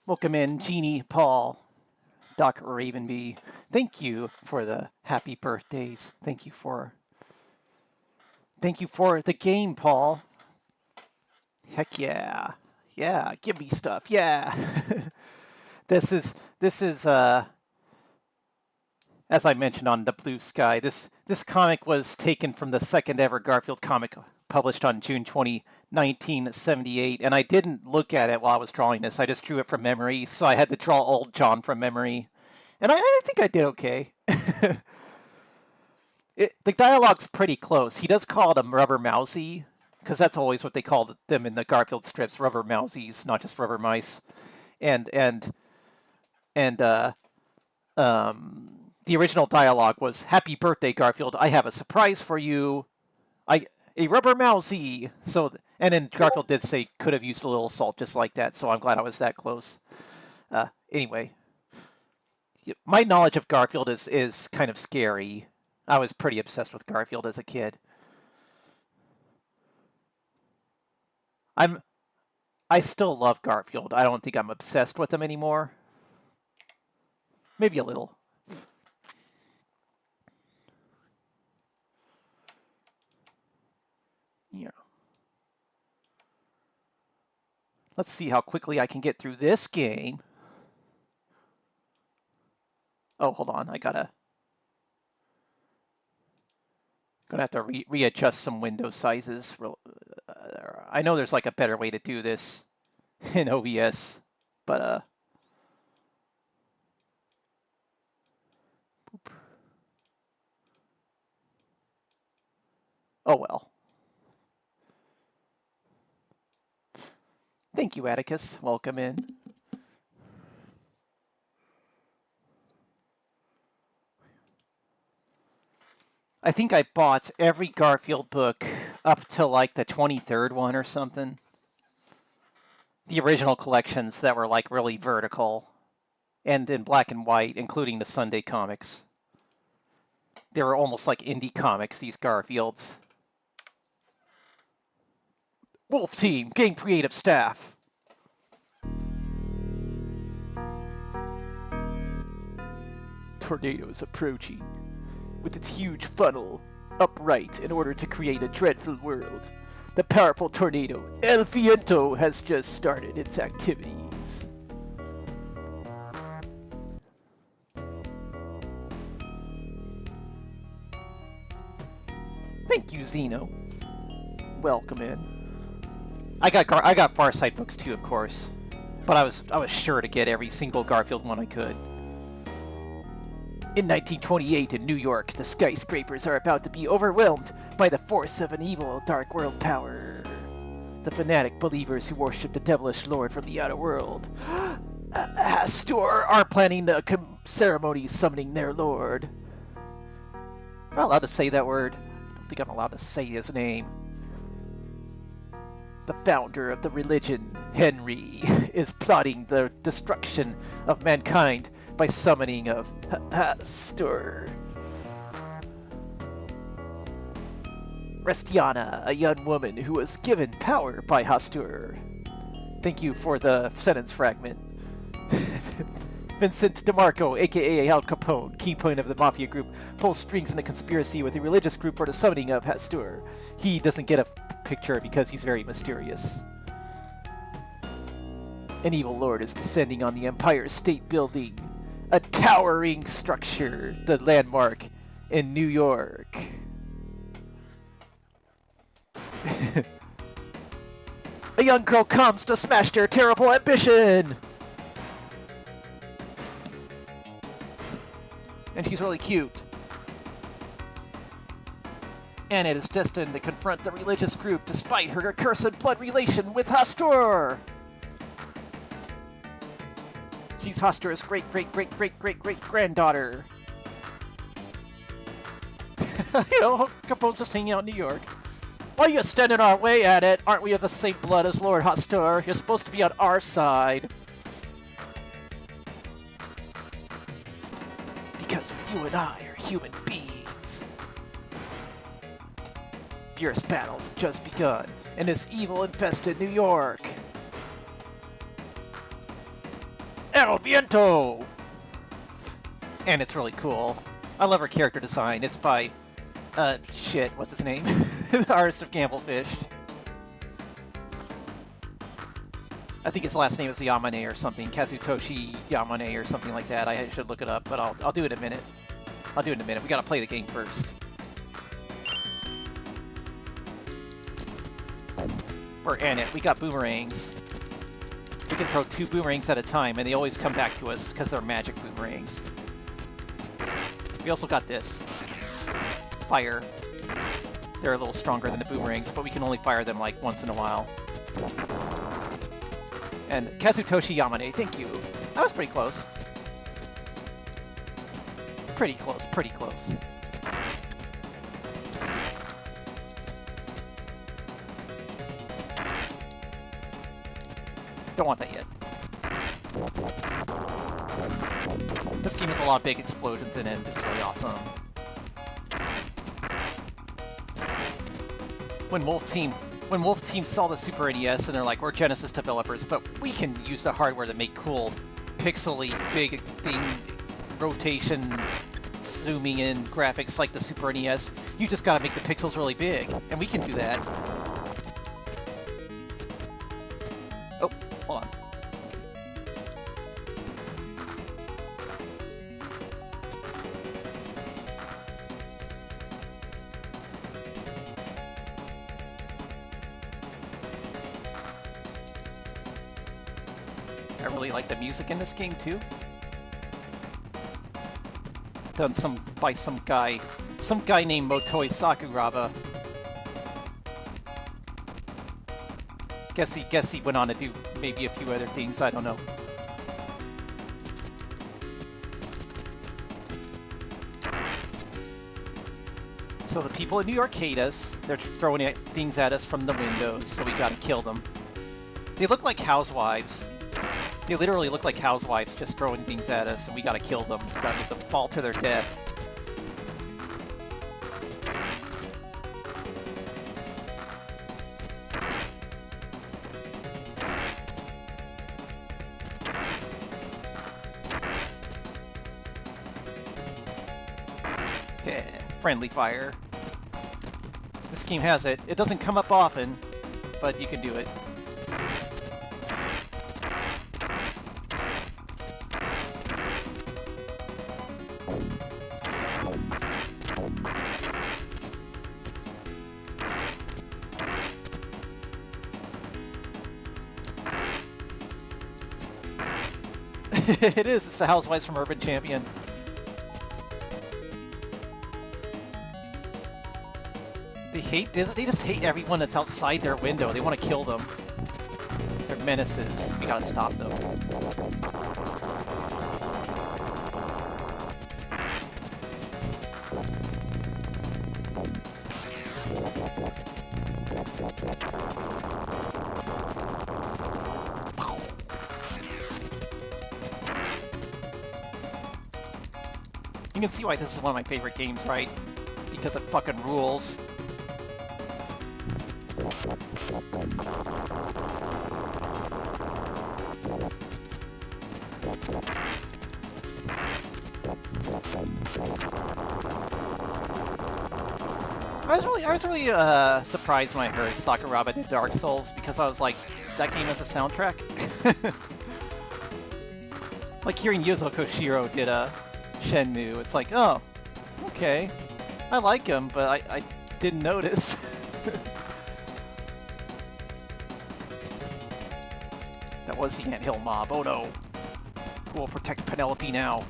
Welcome in, Jeannie, Paul, Doc Ravenby. Thank you for the happy birthdays. Thank you for the game, Paul. Heck yeah. Yeah, give me stuff. Yeah. this is as I mentioned on the Blue Sky, this comic was taken from the second ever Garfield comic published on June 20, 1978, and I didn't look at it while I was drawing this. I just drew it from memory, so I had to draw old John from memory. And I think I did okay. The dialogue's pretty close. He does call them rubber mousy, because that's always what they called them in the Garfield strips, rubber mousies, not just rubber mice. And the original dialogue was, "Happy birthday, Garfield! I have a surprise for you. A rubber mousy." So, and then Garfield did say could have used a little salt, just like that. So I'm glad I was that close. Anyway, my knowledge of Garfield is kind of scary. I was pretty obsessed with Garfield as a kid. I still love Garfield. I don't think I'm obsessed with him anymore. Maybe a little. Yeah. Let's see how quickly I can get through this game. Oh, hold on. Gonna have to readjust some window sizes. I know there's like a better way to do this in OBS, but oh well. Thank you, Atticus. Welcome in. I think I bought every Garfield book up to like the 23rd one or something. The original collections that were like really vertical and in black and white, including the Sunday comics. They were almost like indie comics, these Garfields. Wolf Team, game creative staff. Tornado is approaching, with its huge funnel upright in order to create a dreadful world. The powerful tornado, El Viento, has just started its activities. Thank you, Zeno. Welcome in. I got Far Side books too, of course, but I was sure to get every single Garfield one I could. In 1928 in New York, the skyscrapers are about to be overwhelmed by the force of an evil dark world power. The fanatic believers who worship the devilish lord from the outer world, Hastur, are planning a ceremony summoning their lord. I'm not allowed to say that word. I don't think I'm allowed to say his name. The founder of the religion, Henry, is plotting the destruction of mankind by summoning of Hastur. Restiana, a young woman who was given power by Hastur. Thank you for the sentence fragment. Vincent DeMarco, aka Al Capone, keypoint of the mafia group, pulls strings in a conspiracy with a religious group for the summoning of Hastur. He doesn't get a picture because he's very mysterious. An evil lord is descending on the Empire State Building, a towering structure, the landmark in New York. A young girl comes to smash their terrible ambition! And she's really cute. And it is destined to confront the religious group despite her accursed blood relation with Hastur! She's Hastur's great-great-great-great-great-great-granddaughter. You know, Capone's just hanging out in New York. Why are you standing our way at it? Aren't we of the same blood as Lord Hastur? You're supposed to be on our side. Because you and I are human beings. Fierce battles have just begun in this evil-infested New York. El Viento! And it's really cool. I love her character design. It's by, shit, what's his name? The artist of Gamblefish. I think his last name is Yamane or something. Kazutoshi Yamane or something like that. I should look it up, but I'll do it in a minute. I'll do it in a minute. We gotta play the game first. We're in it. We got boomerangs. We can throw 2 boomerangs at a time, and they always come back to us because they're magic boomerangs. We also got this. Fire. They're a little stronger than the boomerangs, but we can only fire them like once in a while. And Kazutoshi Yamane, thank you. That was pretty close. Pretty close, pretty close. Don't want that yet. This game has a lot of big explosions in it. It's really awesome. When Wolf Team saw the Super NES and they're like, we're Genesis developers, but we can use the hardware to make cool, pixely, big thing, rotation, zooming in graphics like the Super NES. You just gotta make the pixels really big, and we can do that. Oh, hold on. I really like the music in this game too. Done by some guy named Motoi Sakuraba. Guess he went on to do maybe a few other things. I don't know. So the people in New York hate us. They're throwing things at us from the windows, so we gotta kill them. They look like housewives. They literally look like housewives just throwing things at us, and we gotta kill them. We gotta make them fall to their death. Yeah, friendly fire. This game has it. It doesn't come up often, but you can do it. It is. It's the Housewives from Urban Champion. They just hate everyone that's outside their window. They want to kill them. They're menaces. We gotta stop them. You can see why this is one of my favorite games, right? Because it fucking rules. I was really surprised when I heard Sakuraba did Dark Souls, because I was like, that game has a soundtrack? Like hearing Yuzo Koshiro did Shenmue, it's like, oh, okay. I like him, but I didn't notice. That was the anthill mob, oh no. Who will protect Penelope now?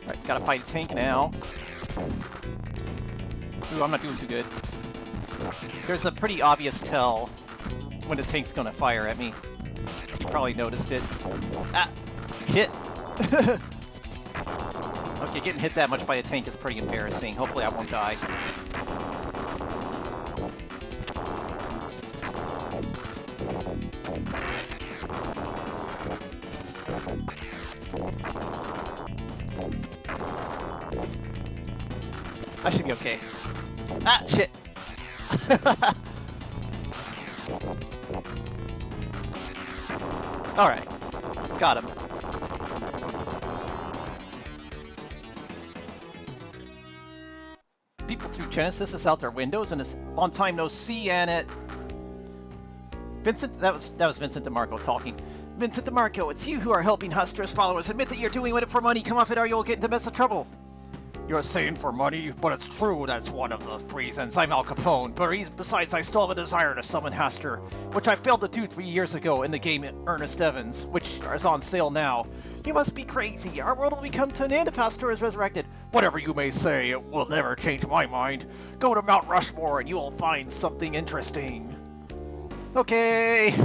Alright, gotta fight a tank now. Ooh, I'm not doing too good. There's a pretty obvious tell when the tank's gonna fire at me. You probably noticed it. Ah! Shit! Okay, getting hit that much by a tank is pretty embarrassing. Hopefully I won't die. I should be okay. Ah, shit! Alright. Got him. People threw Genesis out their windows and it's long time no see, and it... Vincent, that was Vincent DeMarco talking. Vincent DeMarco, it's you who are helping Hustra's followers. Admit that you're doing it for money. Come off it or you'll get into mess of trouble. You're saying for money, but it's true that's one of the reasons. I'm Al Capone, but besides I still have a desire to summon Hastur, which I failed to do 3 years ago in the game Ernest Evans, which is on sale now. You must be crazy. Our world will become to an end if Hastur is resurrected. Whatever you may say, it will never change my mind. Go to Mount Rushmore and you will find something interesting. Okay.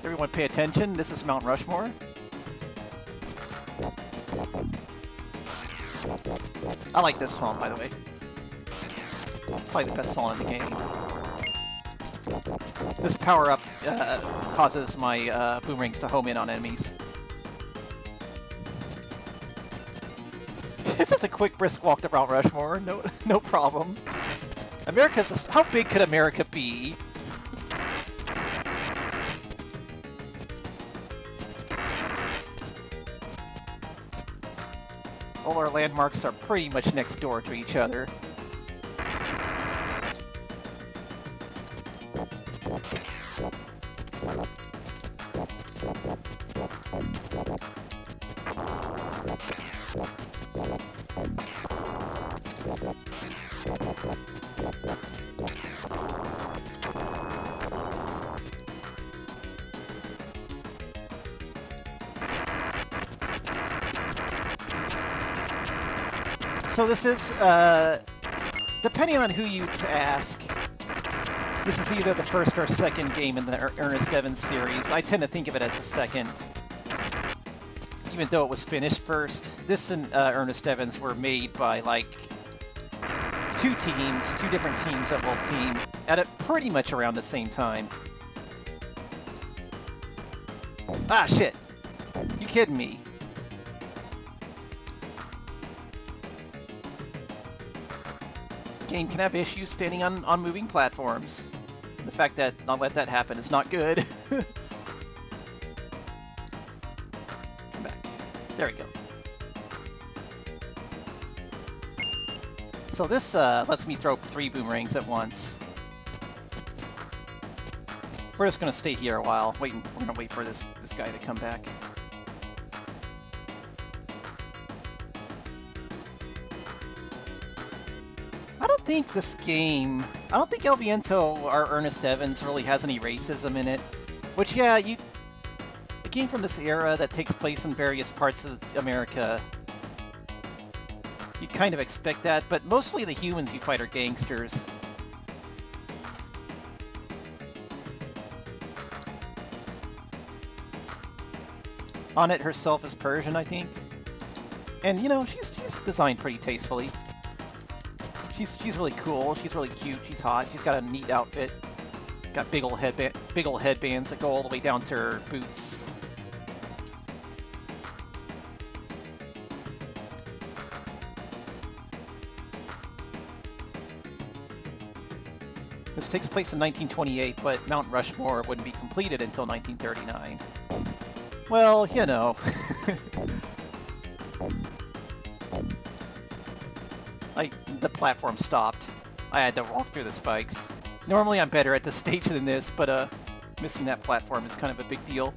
Everyone pay attention. This is Mount Rushmore. I like this song, by the way. Probably the best song in the game. This power-up causes my boomerangs to home in on enemies. It's just a quick, brisk walk to Mount Rushmore. No problem. America's... How big could America be? All our landmarks are pretty much next door to each other. So this is, depending on who you ask, this is either the first or second game in the Ernest Evans series. I tend to think of it as the second, even though it was finished first. This and Ernest Evans were made by, like, two different teams that will team at pretty much around the same time. Ah, shit! You kidding me? Game can have issues standing on moving platforms. The fact that not let that happen is not good. Come back. There we go. So this lets me throw 3 boomerangs at once. We're just gonna stay here a while. We're gonna wait for this guy to come back. I don't think El Viento or Ernest Evans really has any racism in it. Which, yeah, a game from this era that takes place in various parts of America, you kind of expect that, but mostly the humans you fight are gangsters. Annette herself is Persian, I think. And, you know, she's designed pretty tastefully. She's really cool, she's really cute, she's hot, she's got a neat outfit. Got big old headbands that go all the way down to her boots. This takes place in 1928, but Mount Rushmore wouldn't be completed until 1939. Well, you know. The platform stopped. I had to walk through the spikes. Normally I'm better at this stage than this, but missing that platform is kind of a big deal.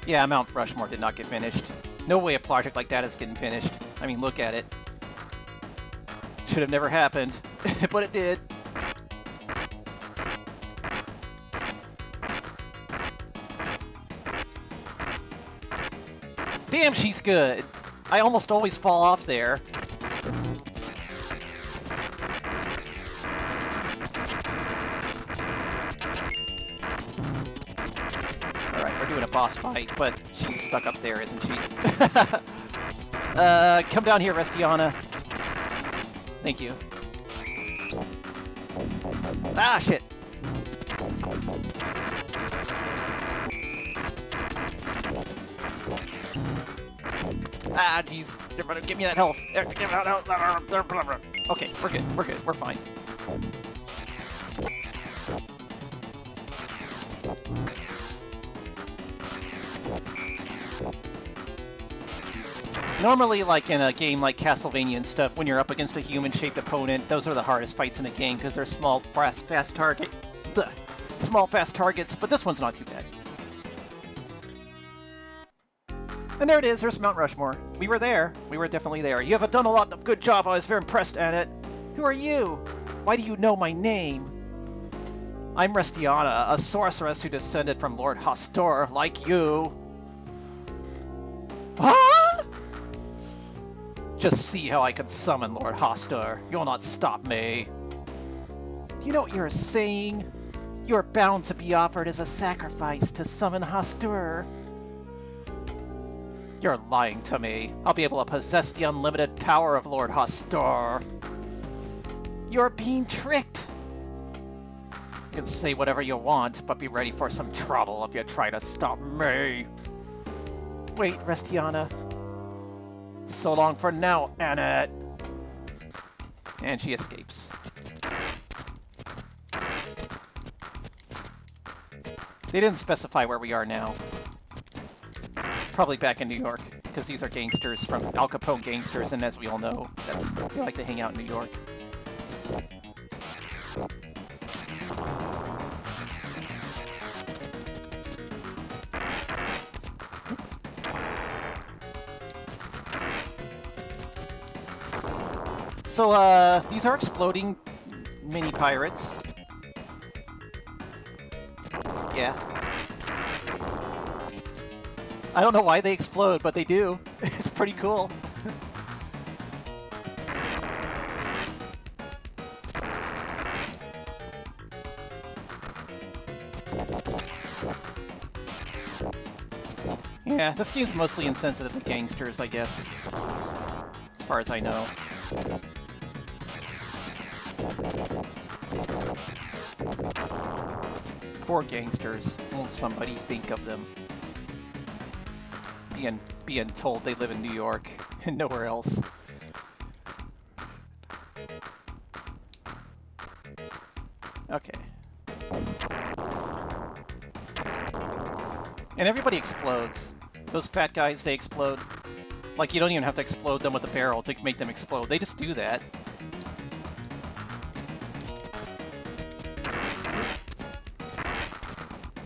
Yeah, Mount Rushmore did not get finished. No way a project like that is getting finished. I mean, look at it. Should have never happened, but it did. Damn, she's good! I almost always fall off there. in a boss fight, but she's stuck up there, isn't she? Come down here, Restiana. Thank you. Ah, shit! Ah, jeez. Give me that health. Okay, we're good. We're good. We're fine. Normally, like in a game like Castlevania and stuff, when you're up against a human-shaped opponent, those are the hardest fights in the game because they're small, fast target. Blech. Small, fast targets, but this one's not too bad. And there it is, there's Mount Rushmore. We were there. We were definitely there. You have done a lot of good job. I was very impressed at it. Who are you? Why do you know my name? I'm Restiana, a sorceress who descended from Lord Hastur, like you. Huh? Just see how I can summon Lord Hastur. You'll not stop me. Do you know what you're saying? You're bound to be offered as a sacrifice to summon Hastur. You're lying to me. I'll be able to possess the unlimited power of Lord Hastur. You're being tricked. You can say whatever you want, but be ready for some trouble if you try to stop me. Wait, Restiana. So long for now, Annette. And she escapes. They didn't specify where we are now. Probably back in New York, because these are gangsters from Al Capone gangsters, and as we all know, they like to hang out in New York. So, these are exploding mini pirates. Yeah. I don't know why they explode, but they do. It's pretty cool. Yeah, this game's mostly insensitive to gangsters, I guess. As far as I know. Poor gangsters. Won't somebody think of them? Being told they live in New York and nowhere else. Okay. And everybody explodes. Those fat guys, they explode. Like, you don't even have to explode them with a barrel to make them explode. They just do that.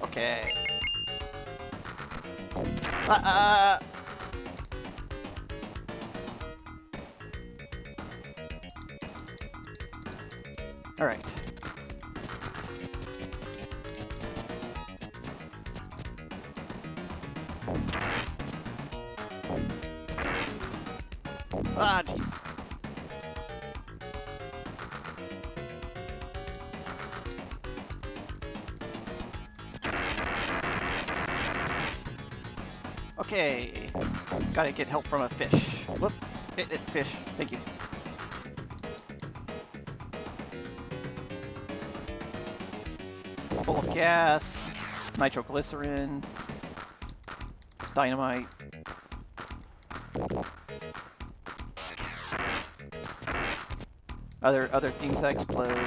Okay. Alright. Ah, jeez. Okay. Gotta get help from a fish. Whoop. Fish. Thank you. Full of gas. Nitroglycerin. Dynamite. Other things that explode.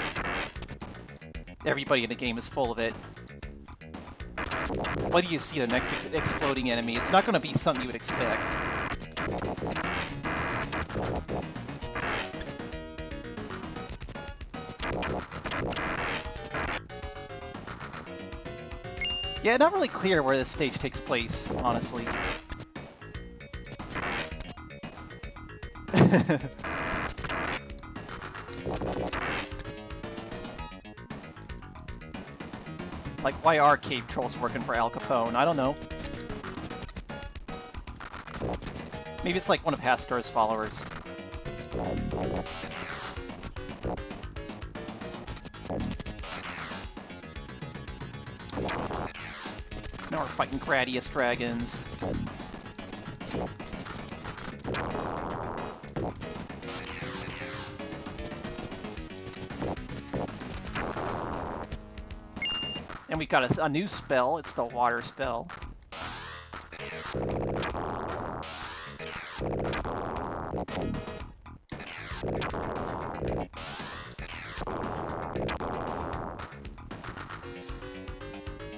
Everybody in the game is full of it. When do you see the next exploding enemy? It's not going to be something you would expect. Yeah, not really clear where this stage takes place, honestly. Like, why are cave trolls working for Al Capone? I don't know. Maybe it's like one of Hastur's followers. Now we're fighting Gradius dragons. And we got a new spell. It's the water spell.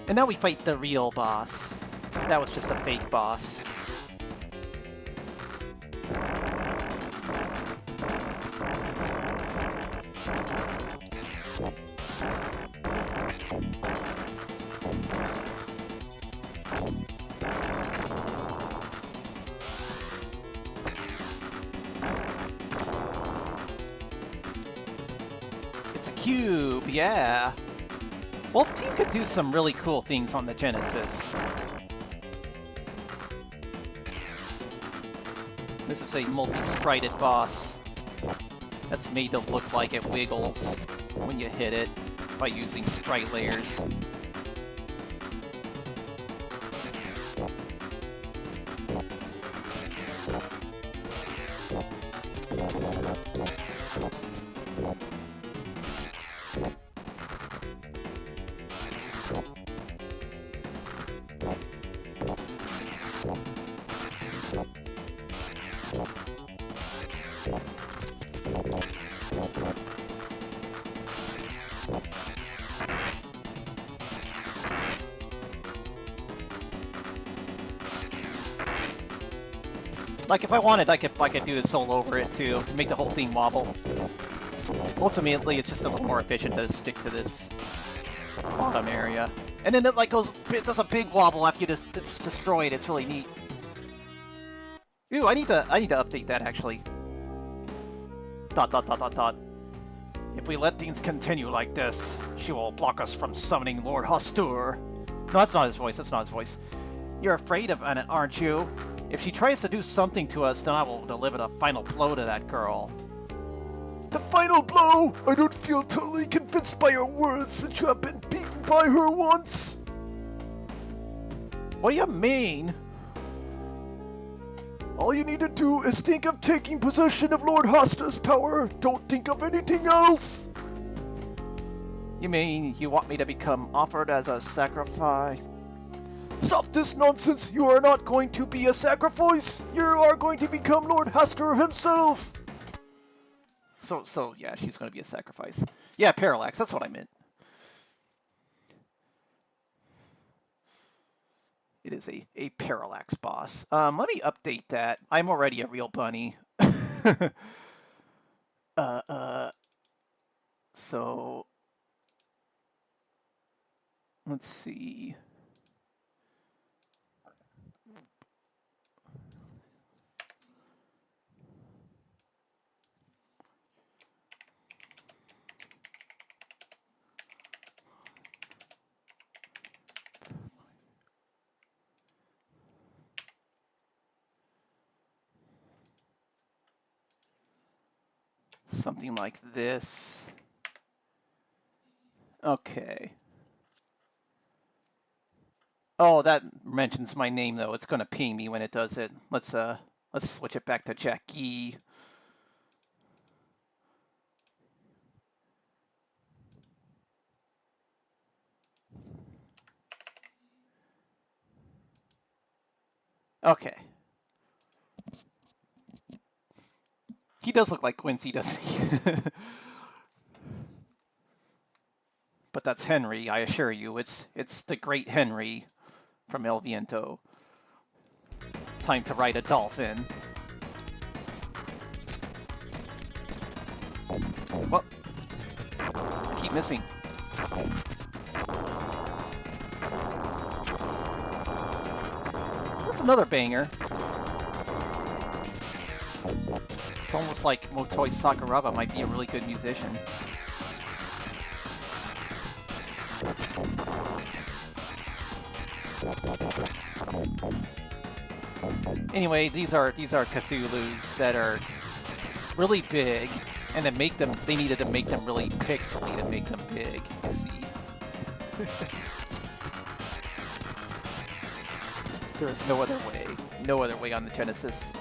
And now we fight the real boss. That was just a fake boss. It's a cube, yeah. Wolf Team could do some really cool things on the Genesis. This is a multi-sprited boss that's made to look like it wiggles when you hit it by using sprite layers. Like, if I wanted, I could do this all over it too, make the whole thing wobble. Ultimately, it's just a little more efficient to stick to this bottom area. And then it like it does a big wobble after you just destroy it. It's really neat. Ooh, I need to update that actually. ... If we let things continue like this, she will block us from summoning Lord Hostur. No, that's not his voice. That's not his voice. You're afraid of Anna, aren't you? If she tries to do something to us, then I will deliver the final blow to that girl. The final blow? I don't feel totally convinced by your words since you have been beaten by her once. What do you mean? All you need to do is think of taking possession of Lord Hostur's power. Don't think of anything else. You mean you want me to become offered as a sacrifice? Stop this nonsense! You are not going to be a sacrifice! You are going to become Lord Hostur himself! So yeah, she's going to be a sacrifice. Yeah, Parallax, that's what I meant. It is a Parallax boss. Let me update that. I'm already a real bunny. So... let's see... something like this. Okay. Oh, that mentions my name though. It's gonna ping me when it does it. Let's switch it back to Jackie. Okay. He does look like Quincy, doesn't he? But that's Henry, I assure you. It's the great Henry from El Viento. Time to ride a dolphin. What? I keep missing. That's another banger. It's almost like Motoi Sakuraba might be a really good musician. Anyway, these are Cthulhus that are really big, and they needed to make them really pixely to make them big, you see. There's no other way. No other way on the Genesis.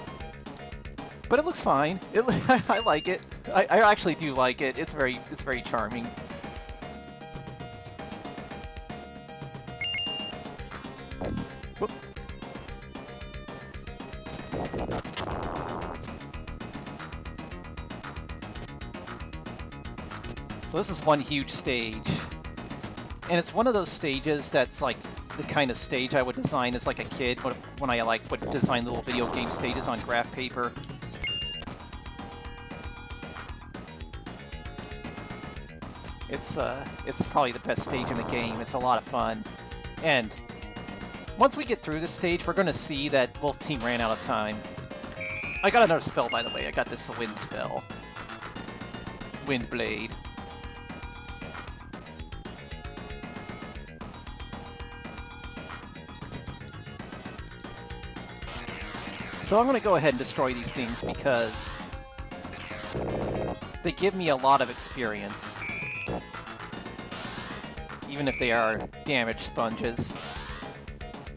But it looks fine. I like it. I actually do like it. It's very charming. Whoop. So this is one huge stage. And it's one of those stages that's like the kind of stage I would design as like a kid when I like would design little video game stages on graph paper. It's probably the best stage in the game. It's a lot of fun. And once we get through this stage, we're going to see that both team ran out of time. I got another spell, by the way. I got this wind spell. Wind Blade. So I'm going to go ahead and destroy these things because they give me a lot of experience. Even if they are damage sponges.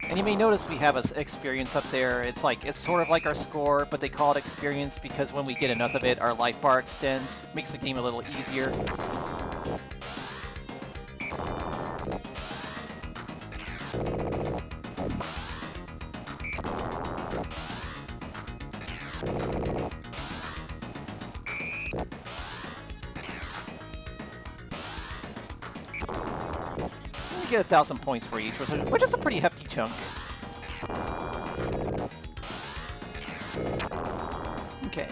And you may notice we have an experience up there. It's sort of like our score, but they call it experience because when we get enough of it, our life bar extends. Makes the game a little easier. You get 1,000 points for each, which is a pretty hefty chunk. Okay.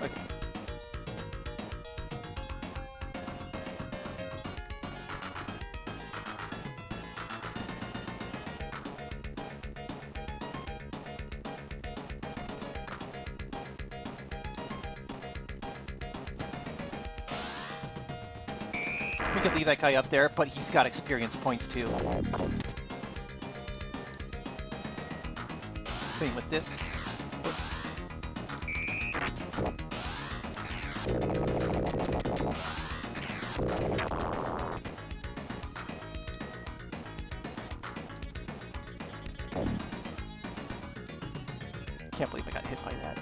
Okay. We could leave that guy up there, but he's got experience points too. Same with this. Can't believe I got hit by that.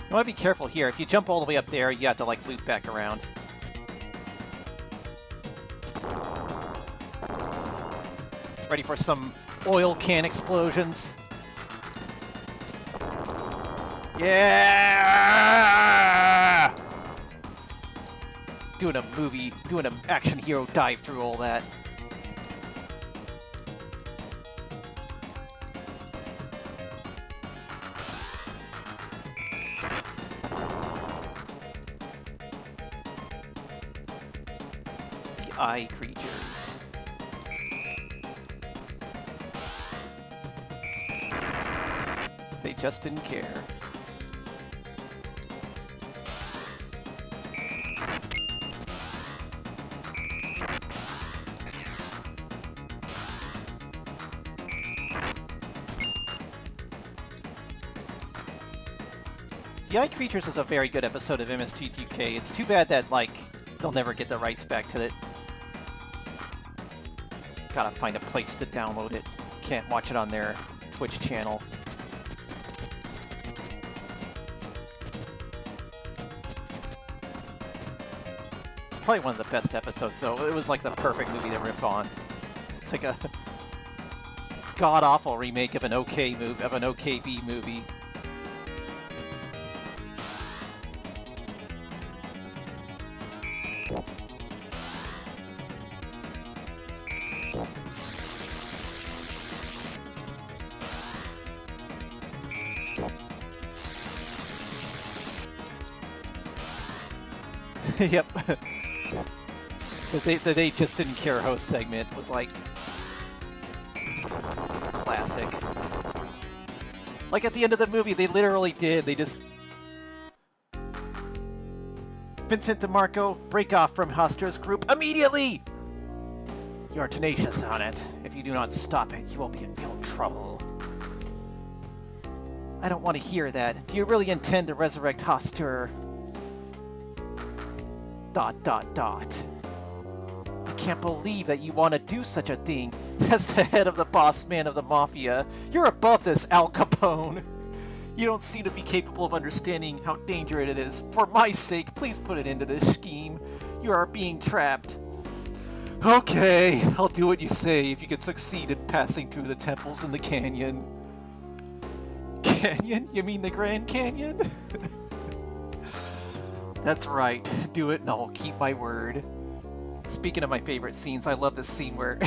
You want to be careful here. If you jump all the way up there, you have to like loop back around. Ready for some oil can explosions? Yeah! Doing an action hero dive through all that. The eye creatures. They just didn't care. The Eye Creatures is a very good episode of MST2K. It's too bad that, like, they'll never get the rights back to it. Gotta find a place to download it. Can't watch it on their Twitch channel. Probably one of the best episodes, though. It was like the perfect movie to riff on. It's like a god-awful remake of an OK movie, of an OKB movie. Yep. The they just didn't care host segment was like classic. Like at the end of the movie, they literally did. They just Vincent DeMarco, break off from Hostra's group immediately! You are tenacious on it. If you do not stop it, you will be in real trouble. I don't want to hear that. Do you really intend to resurrect Hostur? ... I can't believe that you want to do such a thing. As the head of the boss man of the Mafia, you're above this, Al Capone. You don't seem to be capable of understanding how dangerous it is. For my sake, please put an end to this scheme. You are being trapped. Okay, I'll do what you say if you can succeed in passing through the temples in the canyon. Canyon? You mean the Grand Canyon? That's right. Do it and I'll keep my word. Speaking of my favorite scenes, I love this scene where...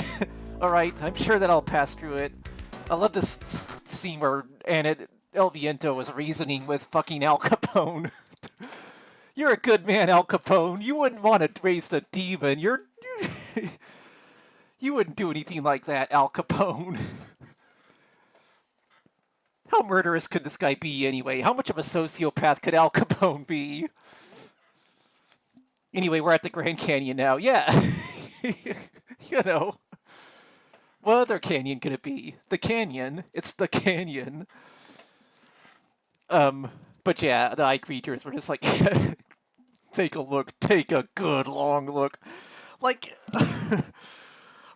Alright, I'm sure that I'll pass through it. I love this scene where El Viento was reasoning with fucking Al Capone. You're a good man, Al Capone. You wouldn't want to raise a demon. You wouldn't do anything like that, Al Capone. How murderous could this guy be anyway? How much of a sociopath could Al Capone be? Anyway, we're at the Grand Canyon now. Yeah. You know. What other canyon could it be? The canyon. It's the canyon. But yeah, the eye creatures were just like, take a look, take a good long look. Like,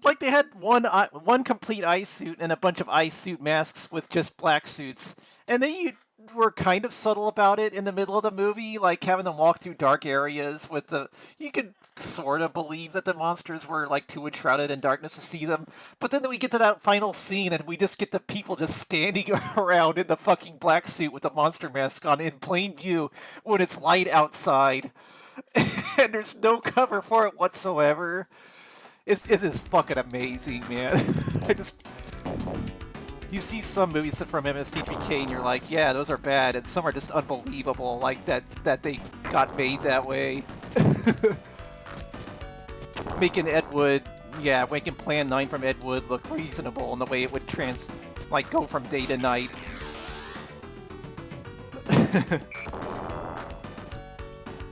like they had one complete ice suit and a bunch of ice suit masks with just black suits. And they were kind of subtle about it in the middle of the movie, like having them walk through dark areas with the... You could sort of believe that the monsters were like too enshrouded in darkness to see them. But then we get to that final scene and we just get the people just standing around in the fucking black suit with the monster mask on in plain view when it's light outside. And there's no cover for it whatsoever. It is fucking amazing, man. You see some movies from MST3K and you're like, yeah, those are bad, and some are just unbelievable, like that they got made that way. Making Plan 9 from Ed Wood look reasonable in the way it would go from day to night.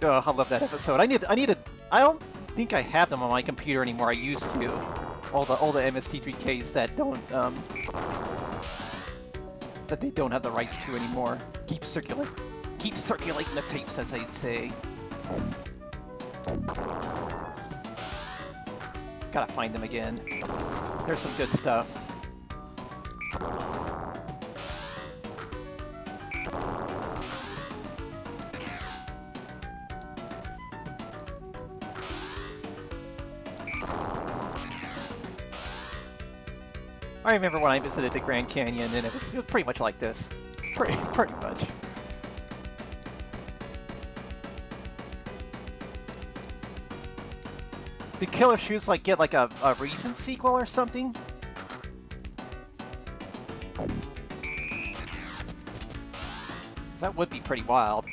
Oh, I love that episode. I don't think I have them on my computer anymore. I used to. All the MST3Ks that they don't have the rights to anymore. Keep circulating the tapes, as they'd say. Gotta find them again. There's some good stuff. I remember when I visited the Grand Canyon, and it was pretty much like this. Pretty much. Did Killer Shoes get like a recent sequel or something? That would be pretty wild.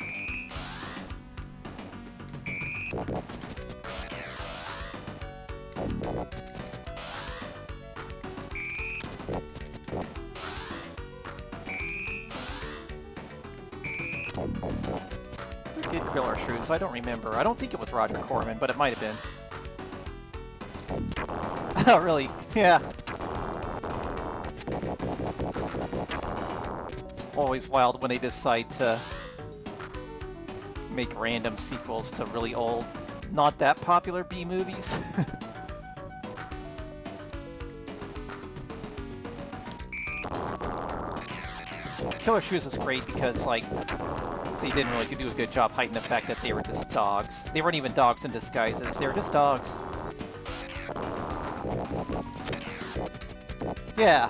Who did Killer Shrews? I don't remember. I don't think it was Roger Corman, but it might have been. Oh, really? Yeah. Always wild when they decide to make random sequels to really old, not that popular B-movies. Killer Shoes is great because, they didn't really do a good job hiding the fact that they were just dogs. They weren't even dogs in disguises, they were just dogs. Yeah.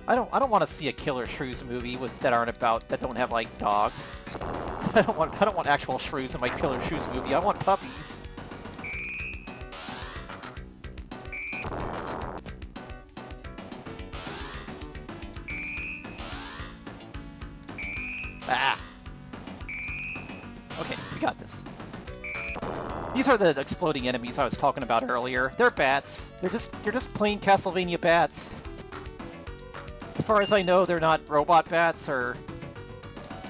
I don't want to see a Killer Shrews movie that don't have dogs. I don't want actual shrews in my Killer Shrews movie. I want puppies. Ah. Okay, we got this. These are the exploding enemies I was talking about earlier. They're bats. They're just plain Castlevania bats. As far as I know, they're not robot bats or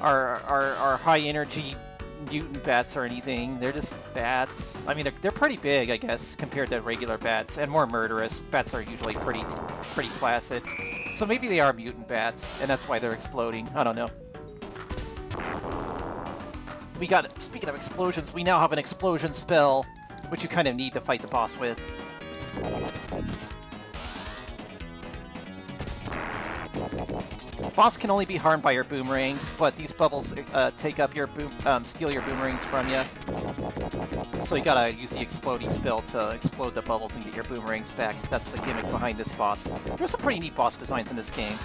are high energy mutant bats or anything. They're just bats. I mean, they're pretty big, I guess, compared to regular bats, and more murderous. Bats are usually pretty placid. So maybe they are mutant bats, and that's why they're exploding. I don't know. We got, speaking of explosions, we now have an explosion spell, which you kind of need to fight the boss with. Boss can only be harmed by your boomerangs, but these bubbles take up your steal your boomerangs from you. So you gotta use the explodey spell to explode the bubbles and get your boomerangs back. That's the gimmick behind this boss. There's some pretty neat boss designs in this game.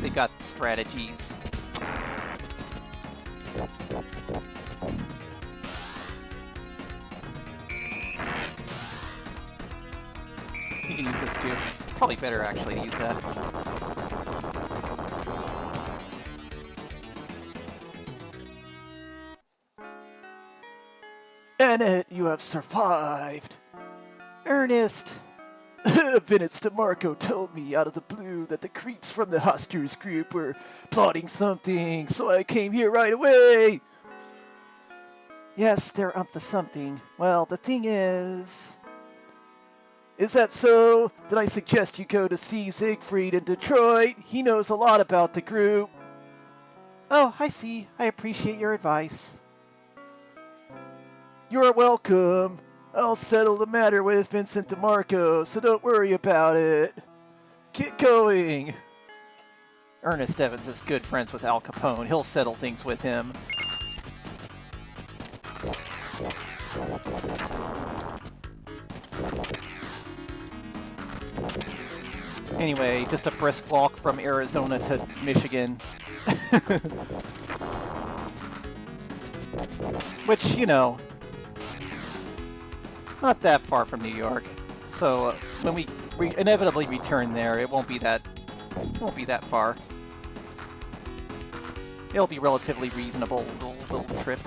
They've got strategies. You can use this too. Probably better actually to use that. Bennett, you have survived. Ernest. Vince DeMarco told me out of the blue that the creeps from the Hosters group were plotting something, so I came here right away. Yes, they're up to something. Well, the thing is... Is that so? Then I suggest you go to see Siegfried in Detroit. He knows a lot about the group. Oh, I see. I appreciate your advice. You're welcome. I'll settle the matter with Vincent DeMarco, so don't worry about it. Get going. Ernest Evans is good friends with Al Capone. He'll settle things with him. Anyway, just a brisk walk from Arizona to Michigan. Which, you know, not that far from New York. So when we inevitably return there, it won't be that far. It'll be relatively reasonable little trip.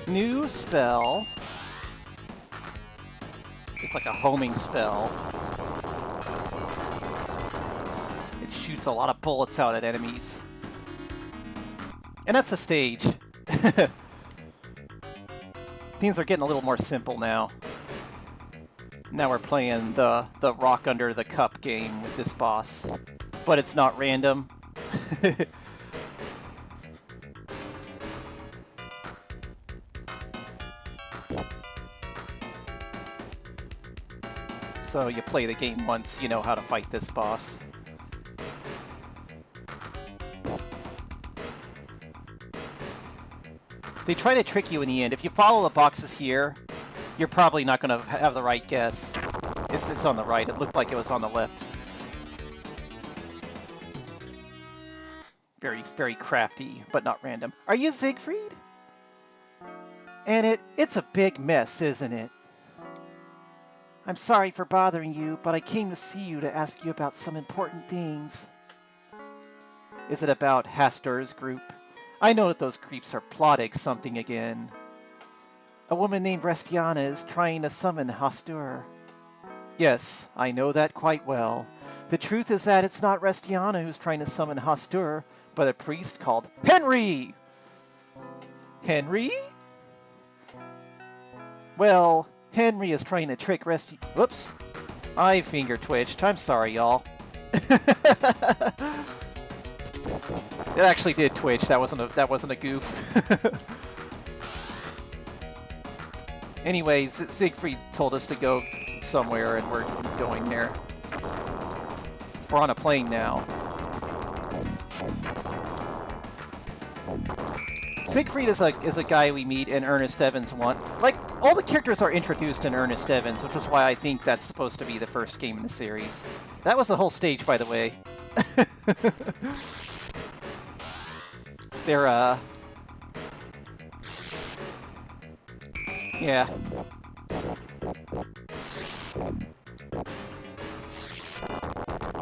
New spell. It's like a homing spell. It shoots a lot of bullets out at enemies. And that's the stage. Things are getting a little more simple now. Now we're playing the rock under the cup game with this boss. But it's not random. So you play the game once, you know how to fight this boss. They try to trick you in the end. If you follow the boxes here, you're probably not going to have the right guess. It's on the right. It looked like it was on the left. Very, very crafty, but not random. Are you Siegfried? And it's a big mess, isn't it? I'm sorry for bothering you, but I came to see you to ask you about some important things. Is it about Hastur's group? I know that those creeps are plotting something again. A woman named Restiana is trying to summon Hastur. Yes, I know that quite well. The truth is that it's not Restiana who's trying to summon Hastur, but a priest called Henry! Henry? Well... Henry is trying to trick Whoops. I finger twitched. I'm sorry, y'all. It actually did twitch. That wasn't a goof. Anyways, Siegfried told us to go somewhere, and we're going there. We're on a plane now. Siegfried is a guy we meet in Ernest Evans one. Like, all the characters are introduced in Ernest Evans, which is why I think that's supposed to be the first game in the series. That was the whole stage, by the way. They're, yeah.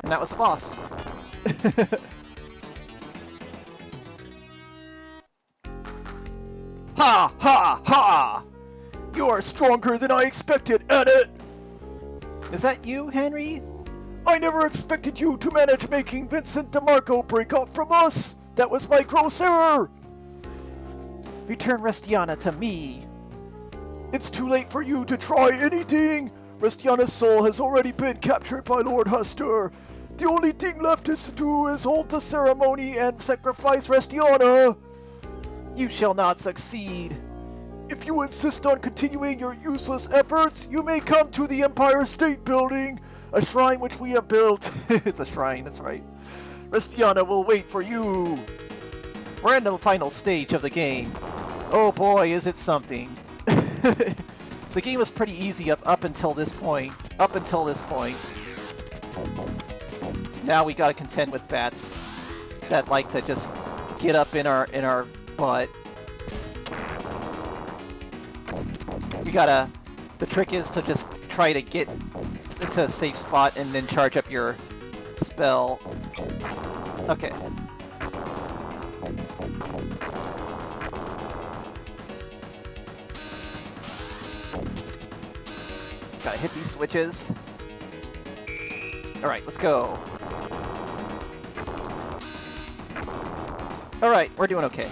And that was the boss. Ha! Ha! Ha! You are stronger than I expected, Edit! Is that you, Henry? I never expected you to manage making Vincent DeMarco break off from us! That was my gross error! Return Restiana to me. It's too late for you to try anything! Restiana's soul has already been captured by Lord Huster. The only thing left is to do is hold the ceremony and sacrifice Restiana. You shall not succeed. If you insist on continuing your useless efforts, you may come to the Empire State Building, a shrine which we have built. It's a shrine, that's right. Restiana will wait for you. We're in the final stage of the game. Oh boy, is it something. The game was pretty easy up until this point. Now we gotta contend with bats that like to just get up in our butt. The trick is to just try to get into a safe spot and then charge up your spell. Okay. Gotta hit these switches. Alright, let's go. Alright, we're doing okay.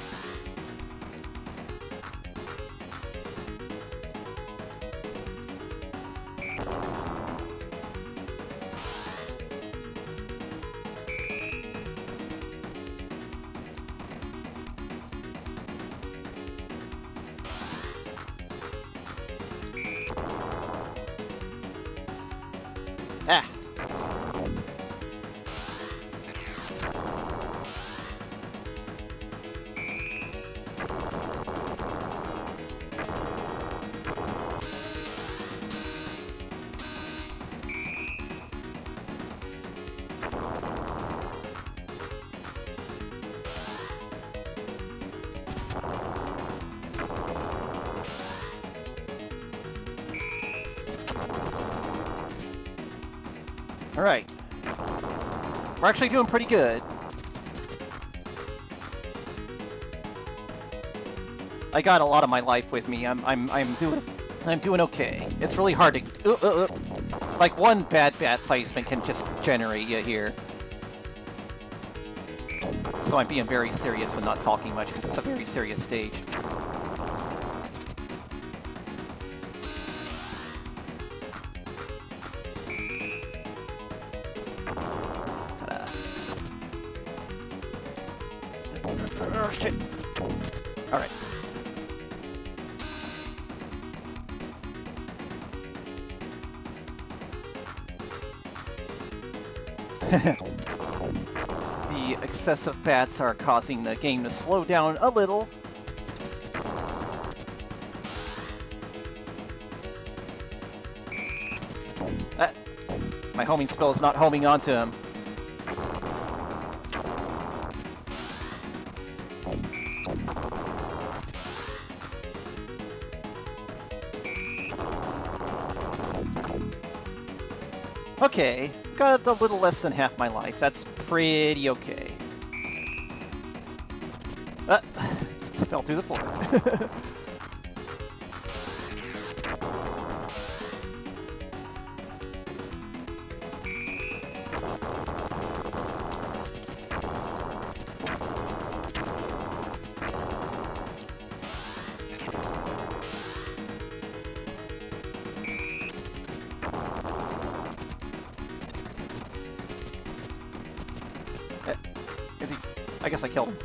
Ah! Alright. We're actually doing pretty good. I got a lot of my life with me. I'm doing okay. It's really hard to like one bad placement can just generate you here. So I'm being very serious and not talking much because it's a very serious stage. Oh, shit. Alright. The excessive bats are causing the game to slow down a little. My homing spell is not homing onto him. Okay, got a little less than half my life. That's pretty okay. I fell through the floor. Is he? I guess I killed him.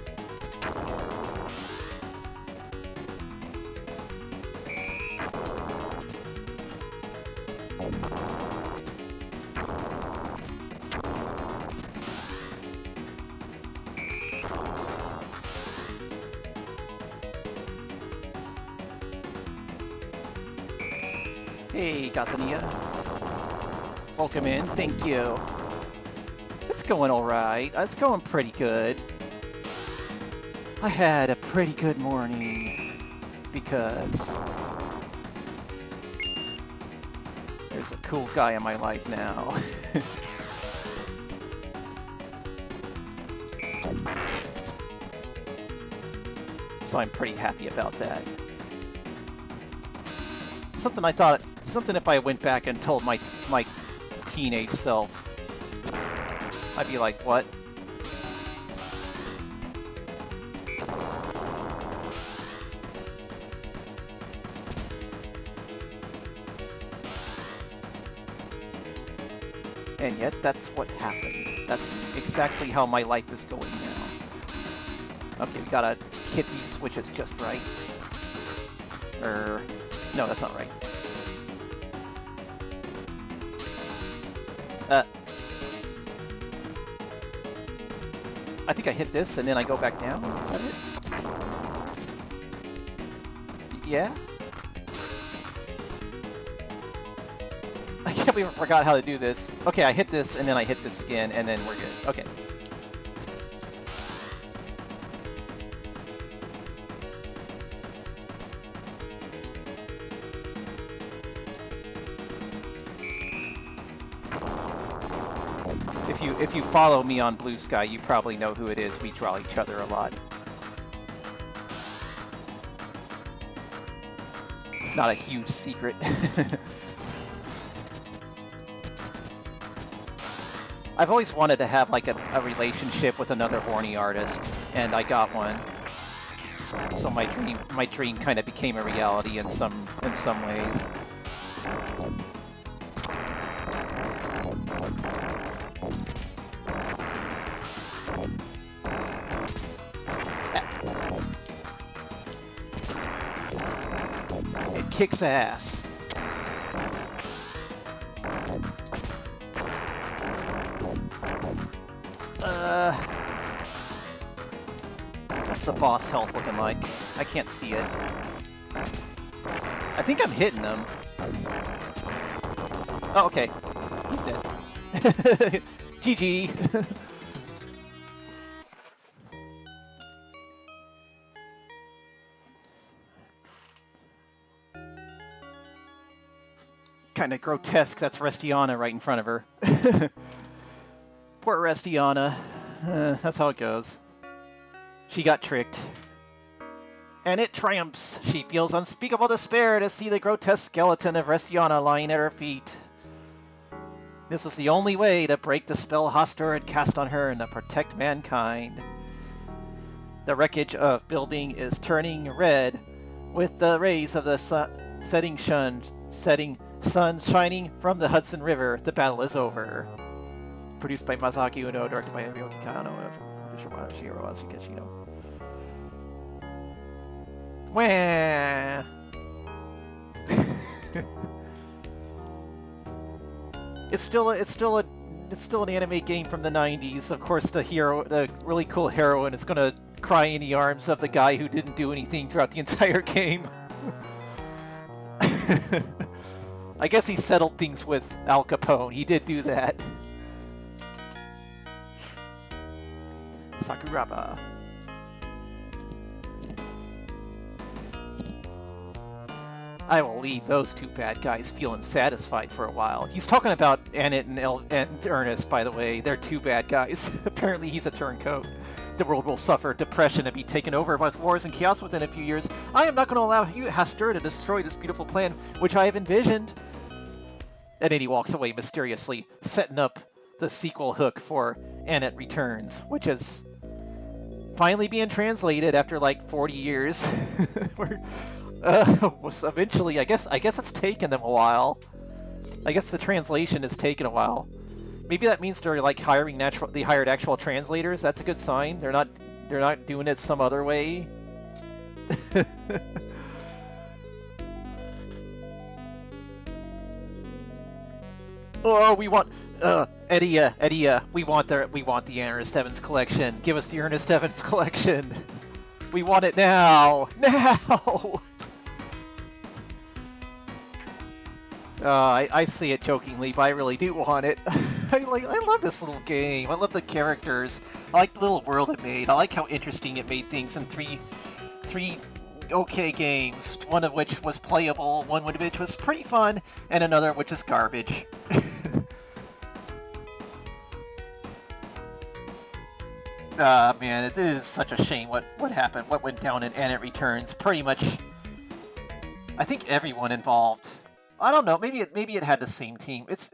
Hey, Gasania. Welcome in. Thank you. It's going alright. It's going pretty good. I had a pretty good morning because there's a cool guy in my life now. So I'm pretty happy about that. Something if I went back and told my teenage self, I'd be like, what? And yet, that's what happened. That's exactly how my life is going now. Okay, we gotta hit these switches just right. No, that's not right. I think I hit this and then I go back down. Is that it? Yeah? I can't believe I forgot how to do this. Okay, I hit this and then I hit this again and then we're good. Okay. If you follow me on Blue Sky, you probably know who it is. We draw each other a lot. Not a huge secret. I've always wanted to have like a relationship with another horny artist, and I got one. So my dream kind of became a reality in some ways. It kicks ass. What's the boss health looking like? I can't see it. I think I'm hitting him. Oh, okay. He's dead. GG. Kind of grotesque. That's Restiana right in front of her. Poor Restiana. That's how it goes. She got tricked. And it triumphs. She feels unspeakable despair to see the grotesque skeleton of Restiana lying at her feet. This was the only way to break the spell Hastur had cast on her and to protect mankind. The wreckage of building is turning red with the rays of the setting sun shining from the Hudson River. The battle is over. Produced by Masaki Uno, directed by Ryusuke Mita, producer by Shiro Asukeshino. Wah! It's still an anime game from the 90s. Of course, the really cool heroine is gonna cry in the arms of the guy who didn't do anything throughout the entire game. I guess he settled things with Al Capone. He did do that. Sakuraba. I will leave those two bad guys feeling satisfied for a while. He's talking about Annette and Ernest, by the way. They're two bad guys. Apparently he's a turncoat. The world will suffer depression and be taken over by wars and chaos within a few years. I am not going to allow you, Hastur, to destroy this beautiful plan which I have envisioned. And then he walks away mysteriously, setting up the sequel hook for Annette Returns, which is finally being translated after like 40 years. Eventually, I guess it's taken them a while. I guess the translation has taken a while. Maybe that means they're like they hired actual translators. That's a good sign. They're not doing it some other way. Oh, we want Eddie, we want the Ernest Evans collection. Give us the Ernest Evans collection. We want it now. Now. I say it jokingly, but I really do want it. I love this little game. I love the characters. I like the little world it made. I like how interesting it made things in three okay games. One of which was playable, one of which was pretty fun, and another which is garbage. Man, it is such a shame what happened, what went down in And It Returns. Pretty much, I think everyone involved. I don't know. Maybe it had the same team. It's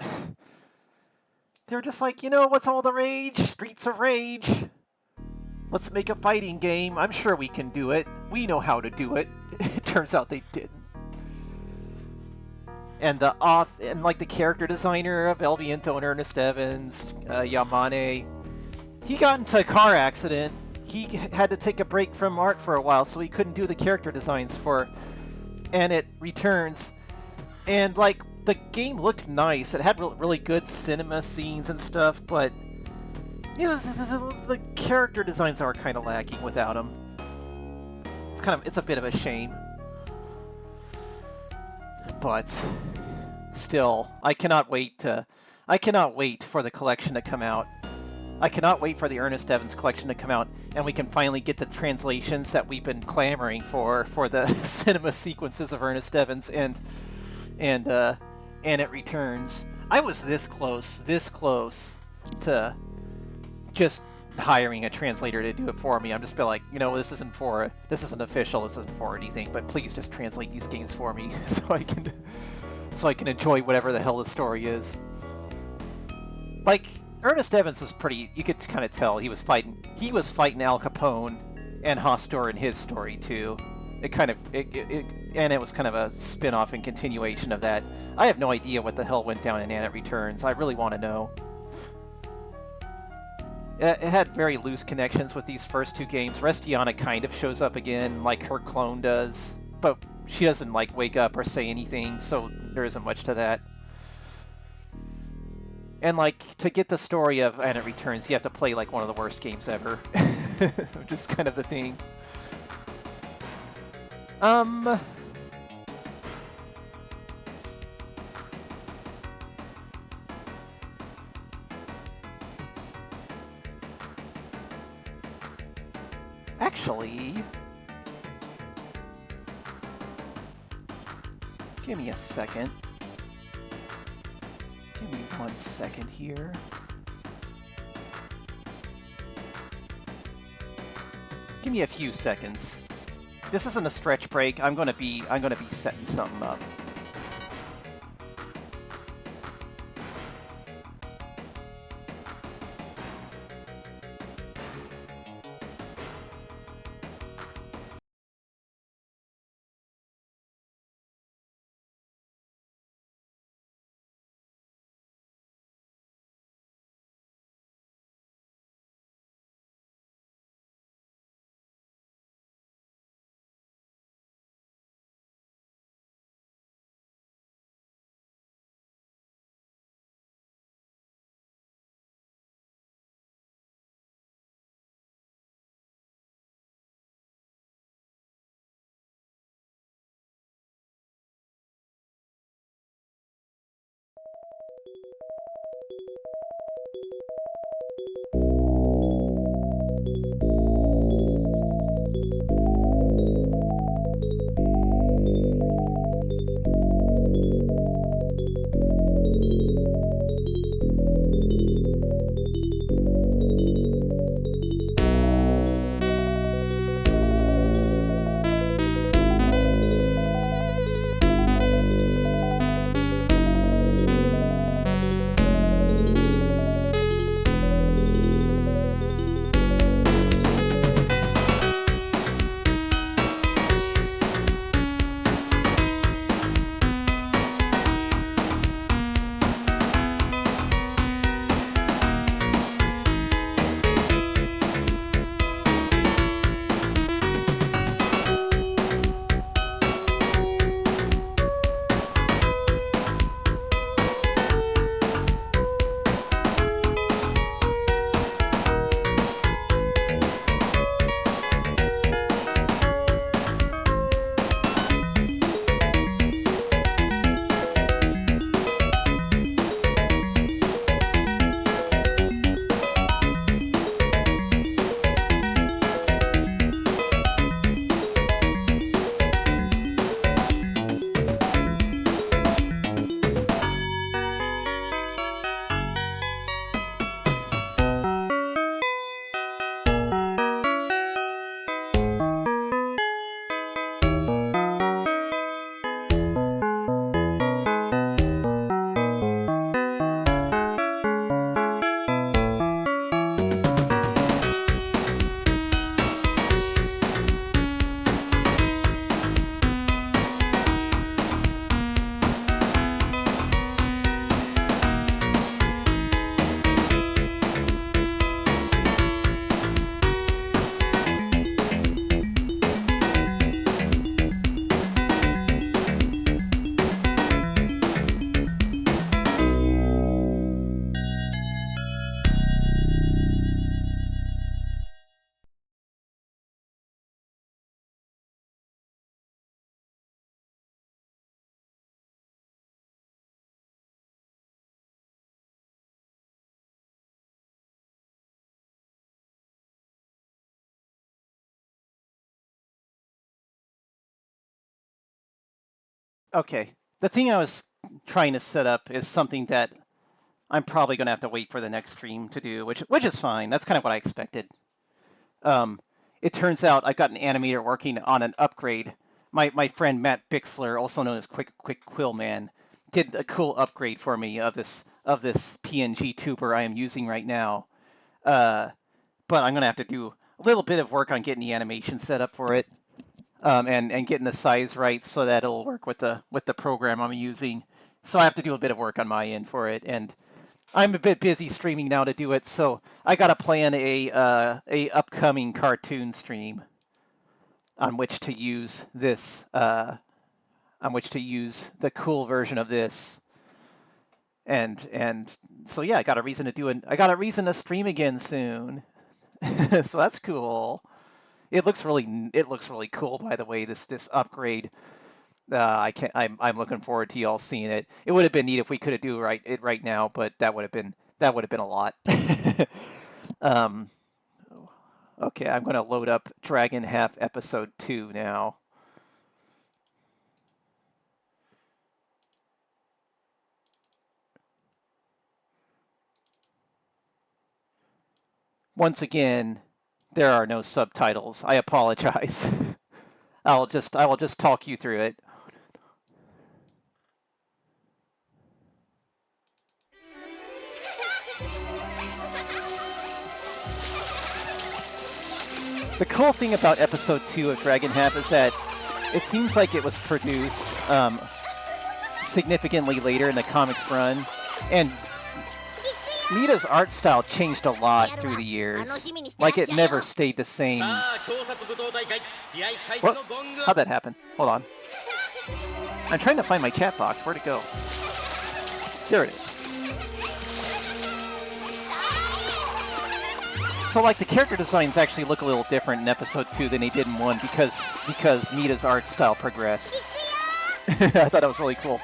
they're just like, what's all the rage? Streets of Rage. Let's make a fighting game. I'm sure we can do it. We know how to do it. It turns out they didn't. And the character designer of El Viento and Ernest Evans, Yamane, he got into a car accident. He had to take a break from art for a while, so he couldn't do the character designs for And It Returns. And the game looked nice. It had really good cinema scenes and stuff, but the character designs are kind of lacking without them. It's a bit of a shame. But still, I cannot wait for the collection to come out. I cannot wait for the Ernest Evans collection to come out, and we can finally get the translations that we've been clamoring for the cinema sequences of Ernest Evans and It Returns. I was this close to just hiring a translator to do it for me. I'm just like, this isn't official, this isn't for anything, but please just translate these games for me so I can enjoy whatever the hell the story is. Ernest Evans was pretty. You could kind of tell he was fighting Al Capone and Hostor in his story too. And it was kind of a spin-off and continuation of that. I have no idea what the hell went down in And It Returns. I really want to know. It had very loose connections with these first two games. Restiana kind of shows up again, like her clone does, but she doesn't wake up or say anything, so there isn't much to that. And to get the story of And It Returns, you have to play one of the worst games ever. Just kind of the thing. Actually, give me a second. Give me 1 second here. Give me a few seconds. This isn't a stretch break. I'm gonna be setting something up. Okay. The thing I was trying to set up is something that I'm probably going to have to wait for the next stream to do, which is fine. That's kind of what I expected. It turns out I've got an animator working on an upgrade. My friend Matt Bixler, also known as Quick Quill Man, did a cool upgrade for me of this PNG tuber I am using right now. But I'm going to have to do a little bit of work on getting the animation set up for it. And getting the size right so that it'll work with the program I'm using. So I have to do a bit of work on my end for it, and I'm a bit busy streaming now to do it. So I gotta plan a upcoming cartoon stream on which to use this, on which to use the cool version of this, and so yeah, I got a reason to do it. I got a reason to stream again soon, so that's cool. It looks really cool, by the way. This upgrade. I'm looking forward to y'all seeing it. It would have been neat if we could have do it right now, but that would have been a lot. Okay, I'm going to load up Dragon Half Episode 2 now. Once again, there are no subtitles. I apologize. I will just talk you through it. The cool thing about episode 2 of Dragon Half is that it seems like it was produced significantly later in the comics run, and Mita's art style changed a lot through the years. Like, it never stayed the same. What? How'd that happen? Hold on. I'm trying to find my chat box. Where'd it go? There it is. So, like, the character designs actually look a little different in episode 2 than they did in 1 because Mita's art style progressed. I thought that was really cool.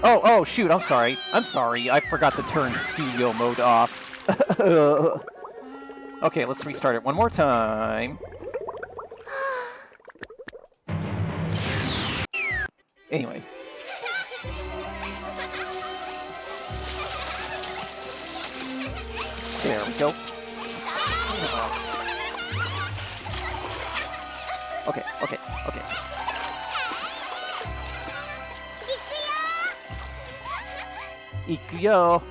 Oh, shoot, I'm sorry. I forgot to turn studio mode off. Okay, let's restart it one more time. Anyway. There we go. Okay. Ikuyo!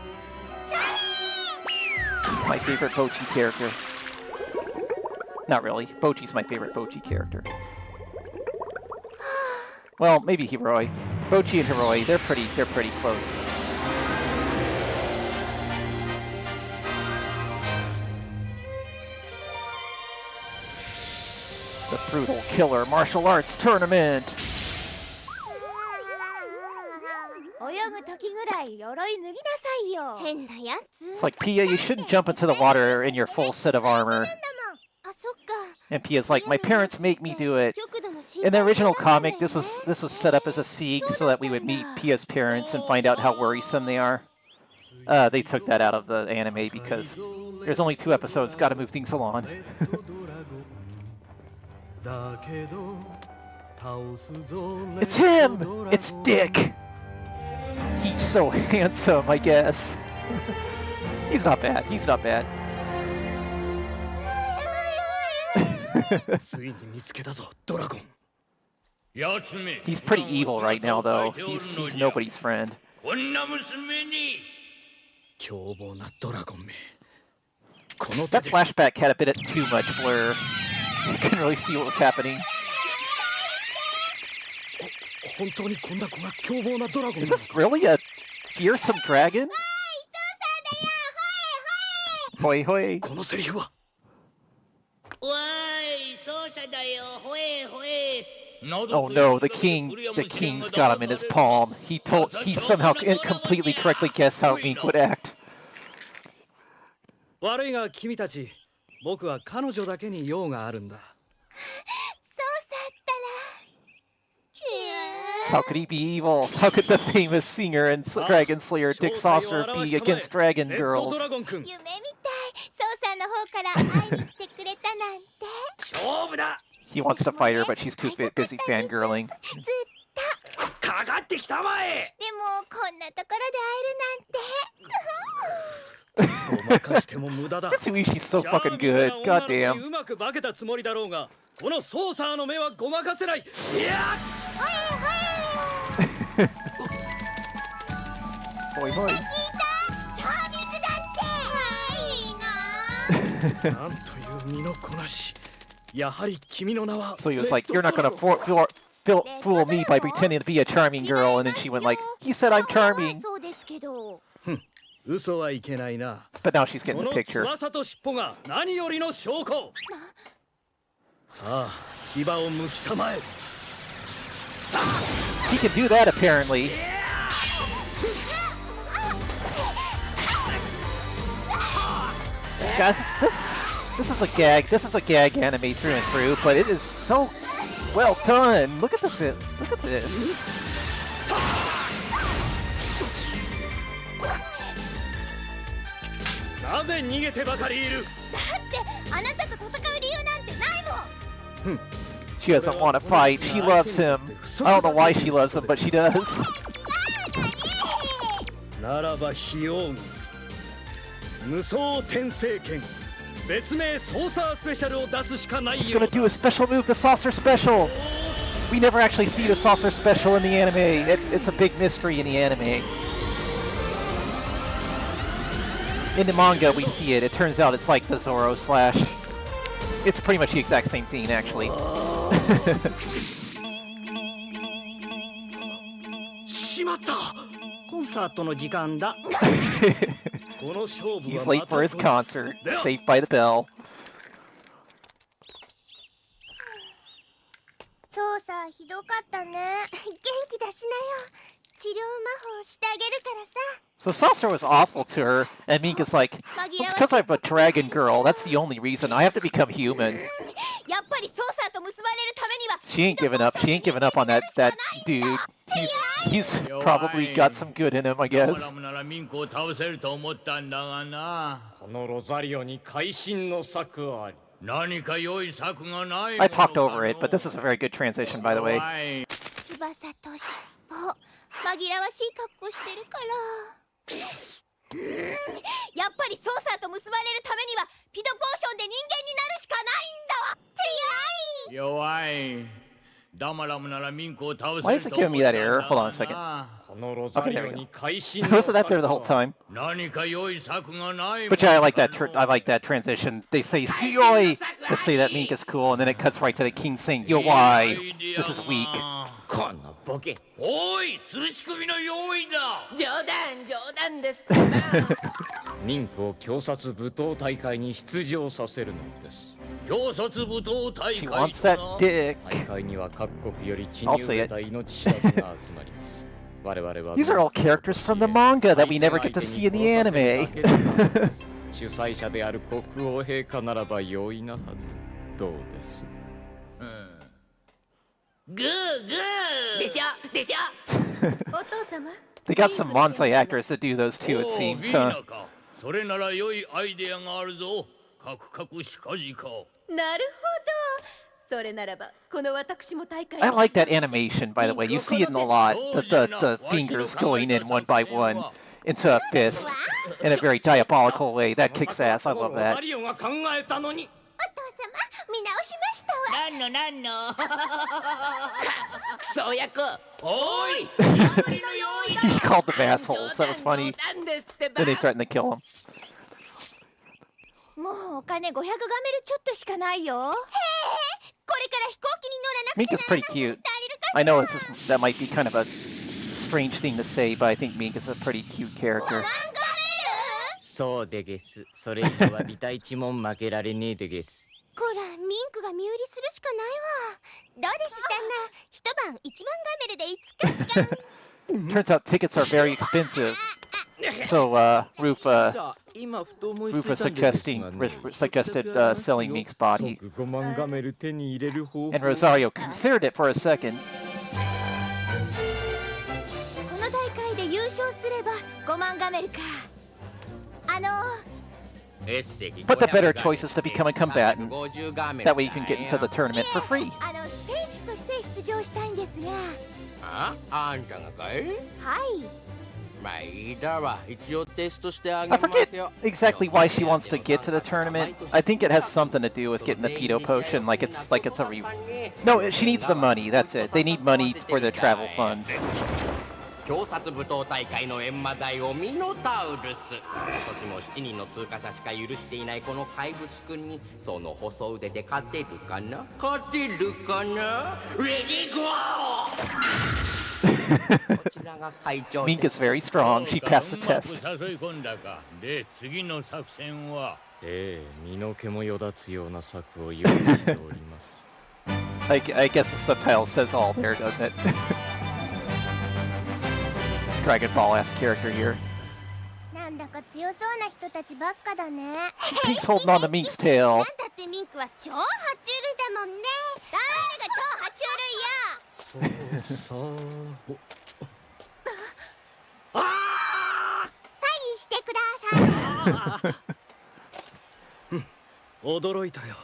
My favorite Bochi character. Not really. Bochi's my favorite Bochi character. Well, maybe Hiroi. Bochi and Hiroi, they're pretty close. The Brutal Killer Martial Arts Tournament! It's like, Pia, you shouldn't jump into the water in your full set of armor. And Pia's like, my parents make me do it. In the original comic, this was set up as a siege so that we would meet Pia's parents and find out how worrisome they are. They took that out of the anime because there's only 2 episodes, gotta move things along. It's him! It's Dick! He's so handsome, I guess. He's not bad. He's pretty evil right now, though. He's nobody's friend. That flashback had a bit of too much blur. You couldn't really see what was happening. Is this really a fearsome dragon? Hoi hoi. Oh no, the king's got him in his palm. He somehow completely correctly guessed how Mink would act. How could he be evil? How could the famous singer and dragon slayer Dick Saucer be against dragon girls? He wants to fight her, but she's too busy fangirling. かかってきたまえ。でもこんなところでごまかしても無駄だ。 Tsuishi's so fucking good. God damn. うまく化けたつもりだろうが、このソーサーの目はごまかせない。いや。ほいほい。チャーミングだって。いいな。なんという身のこなし。やはり君の名は。 So he was like, "You're not gonna fool me by pretending to be a charming girl," and then she went like, "He said I'm charming." そうですけど。嘘はいけないな。 But now she's getting そ the の picture. 翼と尻尾が何よりの証拠。さあ、牙をむきたまえ。 He can do that apparently. Guys, this is a gag. This is a gag anime through and through, but it is so well done. Look at this. Look at this. なぜ逃げてばかりいる。だってあなたと戦う理由なんてないもん。 She doesn't want to fight. She loves him. I don't know why she loves him, but she does. ならば費用無双転生剣別名ソーサースペシャルを出すしかない He's よう gonna だ。 do a special move, the Saucer Special. We never actually see the Saucer Special in the anime. It's a big mystery in the anime. In the manga, we see it. It turns out it's like the Zoro slash. It's pretty much the exact same thing, actually. しまった。コンサートの時間だ。この勝負 He's は late for his concert. Saved by the bell. そうさ、ひどかったね。元気出しなよ。治療魔法してあげるからさ。 So Saucer was awful to her, and Minka's like, "It's because I'm a dragon girl. That's the only reason. I have to become human." やっぱりソーサーと結ばれるためには。 She ain't giving up. She ain't giving up on that dude. He's probably got some good in him, I guess. このロザリオに会心の策あり。 何か良い策がない。 I talked over it, but this is a very good transition, by the way. 翼と尻尾、紛らわしい格好してるから。やっぱりソーサーと結ばれるためにはピドポーションで人間になるしかないんだわ。弱い。ダマラムならミンコを倒 Why せ is る it と giving 思 me っ that たん error? だ Hold が on a second. な。 Okay, there we go. Wasn't that there the whole time? 何か良い策がない。 But yeah, I like that transition. They say "Suyoi" to say that Minka's cool, and then it cuts right to the king saying "Yowai." This is weak. このボケ。おい、吊るし首の用意だ。冗談です。ミンクを強殺舞踏大会に出場させるのです。強殺舞踏大 She 会 wants that dick. 大会には各国より血に飢えた命知らずが集まります。我々は These are all characters from the manga that we never get to see in the anime. 主催者である国王陛下ならば容易なはず。どうです。グーグーでしょお父様 They got some Bonsai actors that do those too, it おう seems. ビーナか。それなら良いアイデアがあるぞ。カクカクしかじか。なるほどそれならばこの私も大会 I like that animation, by the way. You see it in a lot. The fingers going in one by one into a fist in a very diabolical way. That kicks ass. I love ロザ that. リオが考えたのに。お父様、見直しましたわ。なんのクソ役おい。 He called them assholes. That was funny. なんですってば Then they threatened to kill him. もうお金500ガメルちょっとしかないよ。へえ、これから飛行機に乗らなくて Minka's pretty cute. I know that might be kind of a strange thing to say, but I think Minka's a pretty cute character. そうでげす。それ以上はビタ一問負けられねえでげす。こら、ミンクが身売りするしかないわ。どうです旦那、一晩1万ガメルでいつか。 Turns out tickets are very expensive. So, Rufa suggested selling Mink's body. 5万ガメル手に入れる方法。 And Rosario considered it for a second. この大会で優勝すれば5万ガメルか。But the better choice is to become a combatant. That way you can get into the tournament for free. 選手として出場したいんですが、あ、あんたがかい？はい。まあいいだわ。一応テストしてあげ I ます forget よ。 exactly why she wants to get to the tournament. I think it has something to do with getting the pedo potion, like it's a No, she needs the money, that's it. They need money for their travel funds. 表札舞踏大会の閻魔大王ミノタウルス。今年も7人の通過者しか許していないこの怪物くんにその細腕で勝てるかな？勝てるかな？レディーゴー！ こちらが会長です。 Mink is very strong. She passed the うまく test. 誘い込んだか。で、次の作戦は。身の毛もよだつような策を用意しております。I guess the subtitle says all there, doesn't it? Dragon Ball-esque character here. なんだか強そうな人たちばっかだね。Pink's holding on to Mink's tail. なんだってミンクは超爬虫類だもんね。誰が超爬虫類や。そう。サインしてください。驚いたよ。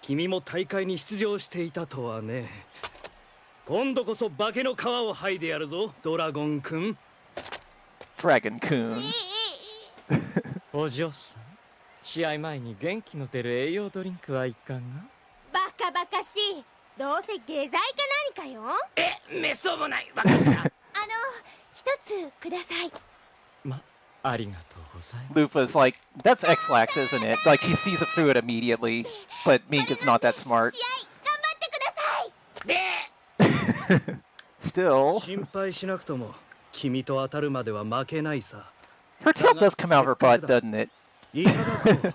君も大会に出場していたとはね。今度こそ化けの皮を剥いでやるぞ、ドラゴンくん。Dragon-kun. お嬢さん、試合前に元気の出る栄養ドリンクはいかが？バカバカしい。どうせ下剤か何かよ。めそうもない。わかった。一つください。ま、ありがとうございます。 Lufa's like, that's X-Lax, isn't it? Like, he sees it through it immediately. But Mink is not that smart. 試合頑張ってください。Still, 心配しなくとも君と当たるまでは負けないさ。 her tail does come out of her butt, doesn't it? いただこう。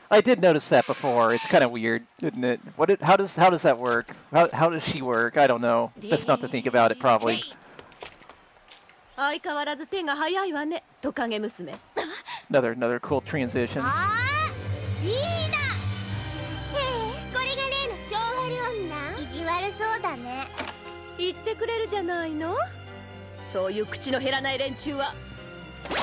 I did notice that before. It's kind of weird, isn't it? How does that work? How does she work? I don't know. That's not to think about it, probably. 相変わらず手が早いわね、トカゲ娘。Another cool transition. あー、いいな。これが例の性悪女。意地悪そうだね。言ってくれるじゃないの。そういう口の減らない連中は。こ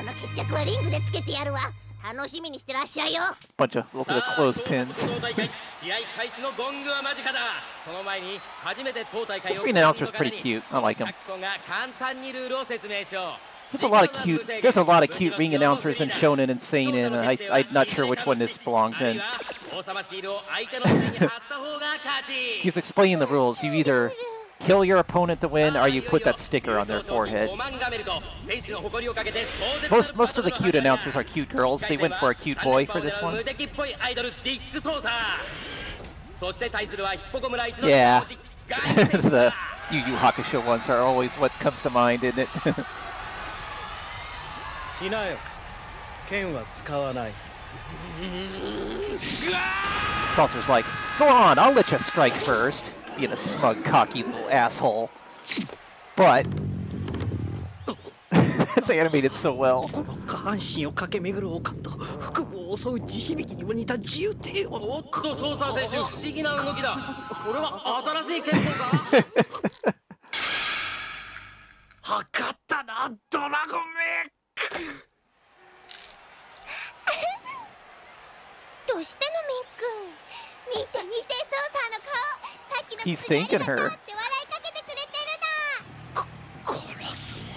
の決着はリングでつけてやるわ。楽しみにしてらっしゃいよ。 Bunch of look at the clothespins. 試合開始のゴングは間近だ。その前に初めて当大会 This を green announcer's pretty cute. I like him. が簡単にルールを説明しよう。 There's a lot of cute ring announcers in Shonen and Seinen, and I'm not sure which one this belongs in. He's explaining the rules. You either kill your opponent to win, or you put that sticker on their forehead. Most of the cute announcers are cute girls. They went for a cute boy for this one. Yeah. The Yu Yu Hakusho ones are always what comes to mind, isn't it? ひなよ、剣は使わない。 Saucer's like, go on, I'll let you strike first. Being a smug, cocky little asshole. But it's animated so well. 下半身を駆け巡る王冠と腹部を襲う地響きにも似た自由艇を。おっと、ソーサー選手、不思議な動きだ。これは新しい剣法か？測ったな、ドラゴンめ。どうしたのミンク。見て見て、ソーサーの顔。さっきの He's つぶや thanking りだ her. って笑いかけてくれてる殺す。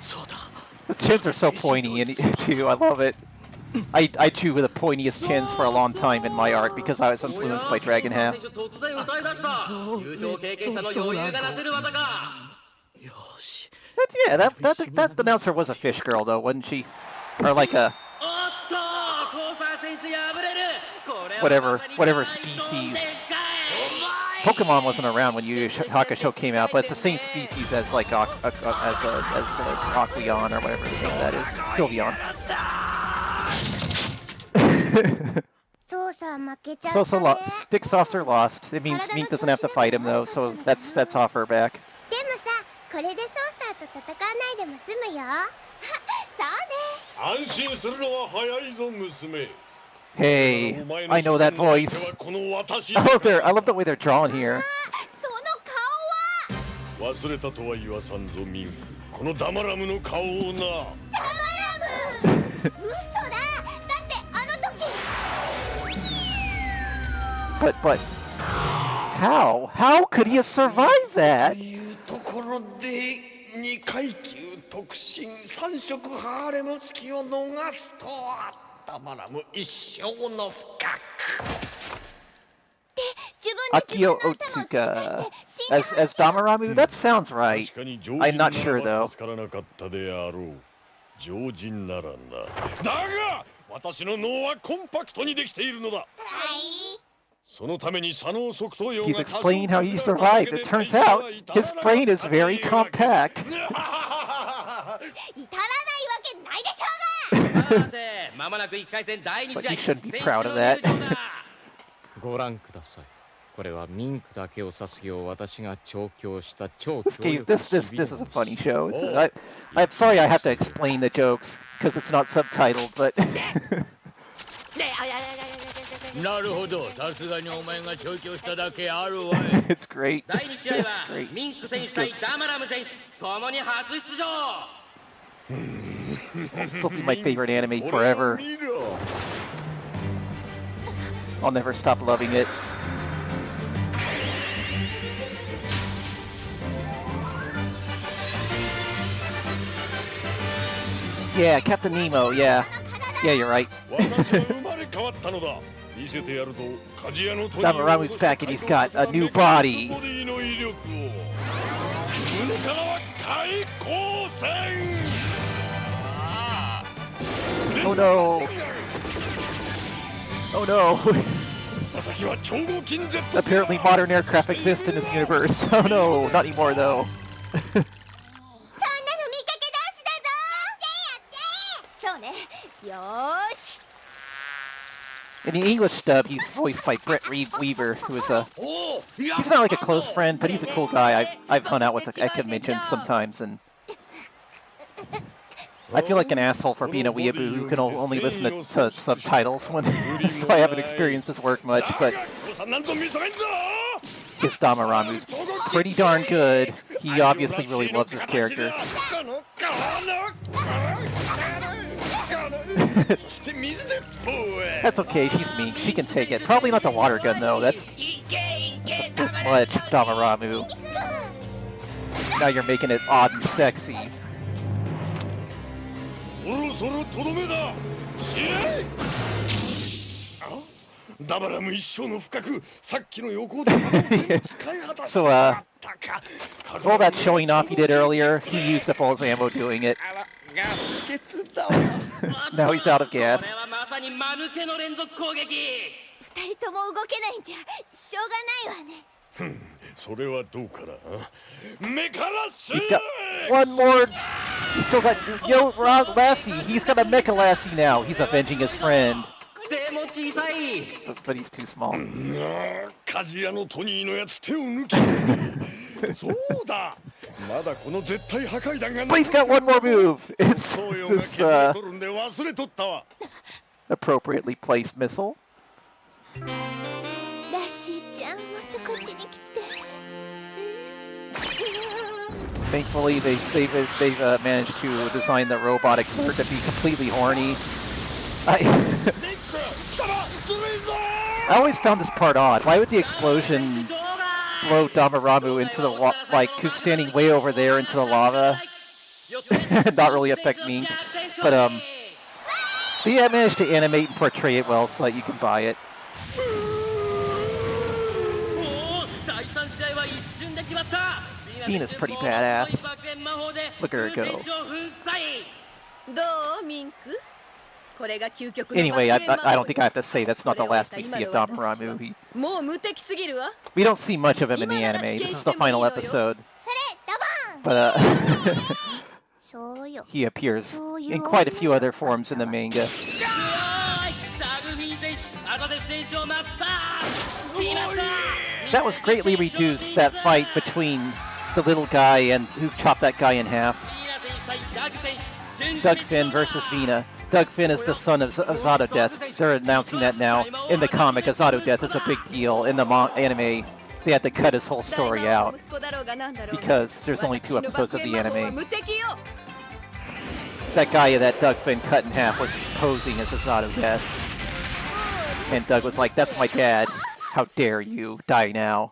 そうだ。The chins are so pointy, and too. I love it. I drew with the pointiest chins for a long time in my art because I was influenced by Dragon Half. 突然歌い出した。優勝経験者の余裕がなせる技か。 But yeah, that announcer was a fish girl though, wasn't she? Or like a whatever species. Pokemon wasn't around when Yu Yu Hakusho came out, but it's the same species as like Aqueon or whatever the name of that is. Sylveon. ソーサー負けちゃったね。 Stick Saucer lost. It means Mink doesn't have to fight him though, so that's off her back. でもさ、これでソーサーと戦わないでも済むよ。そうね。安心するのは早いぞ、娘。 Hey, I know that voice. I love the way they're drawn here. その顔は。忘れたとは言わさんぞ、ミンク。このダマラムの顔をな。ダマラム。嘘だ。だってあの時。But how? How could he have survived that? いうところで2階級特進3色ハーレム付きを逃すとはたまらむ一生の不覚 Akio Otsuka as Damaramu? That sounds right. I'm not sure though. 常人ならなだが私の脳はコンパクトにできているのだ He's explaining how he survived. It turns out his brain is very compact. But you shouldn't be proud of that. ご覧ください。これはミンクだけを指すよう私が調教した超 This is a funny show. I'm sorry I have to explain the jokes because it's not subtitled, but なるほど、さすがにお前が調教しただけあるわい。it's great. 第2試合は It's great. ミンク選手対ダマラム選手ともに初出場 This will be my favorite anime forever. I'll never stop loving it. Yeah, Captain Nemo, yeah. Yeah, you're right. Damaramu's back and he's got a new body. Oh no. Oh no. Apparently modern aircraft exist in this universe. Oh no, not anymore though. In the English dub, he's voiced by Brett Weaver, who is he's not like a close friend, but he's a cool guy. I've hung out with at conventions sometimes, and I feel like an asshole for being a weeaboo who can only listen to subtitles when so I haven't experienced his work much, but his Damaramu's pretty darn good. He obviously really loves his character. That's okay, she's mean. She can take it. Probably not the water gun though. That's a bit much, Damaramu. Now you're making it odd and sexy. So, all that showing off he did earlier, he used up all his ammo doing it. Now he's out of gas. He's got one more. He's still got Lassie. He's got a Mecha Lassie now. He's avenging his friend. But he's too small. But he's got one more move. It's this appropriately placed missile. Thankfully, they've managed to design the robotic bird to be completely horny. I always found this part odd. Why would the explosion blow Damaramu into the who's standing way over there into the lava? Not really affect me, but they managed to animate and portray it well so that you can buy it. Vina's pretty badass. Look at her go. Anyway, I don't think I have to say that's not the last we see of Damaramu. We don't see much of him in the anime. This is the final episode. But he appears in quite a few other forms in the manga. That was greatly reduced, that fight between the little guy and who chopped that guy in half. Doug Finn versus Vina. Doug Finn is the son of Zato Death. They're announcing that now. In the comic, Zato Death is a big deal. In the anime, they had to cut his whole story out because there's only 2 episodes of the anime. That guy that Doug Finn cut in half was posing as Zato Death. And Doug was like, that's my dad. How dare you die now?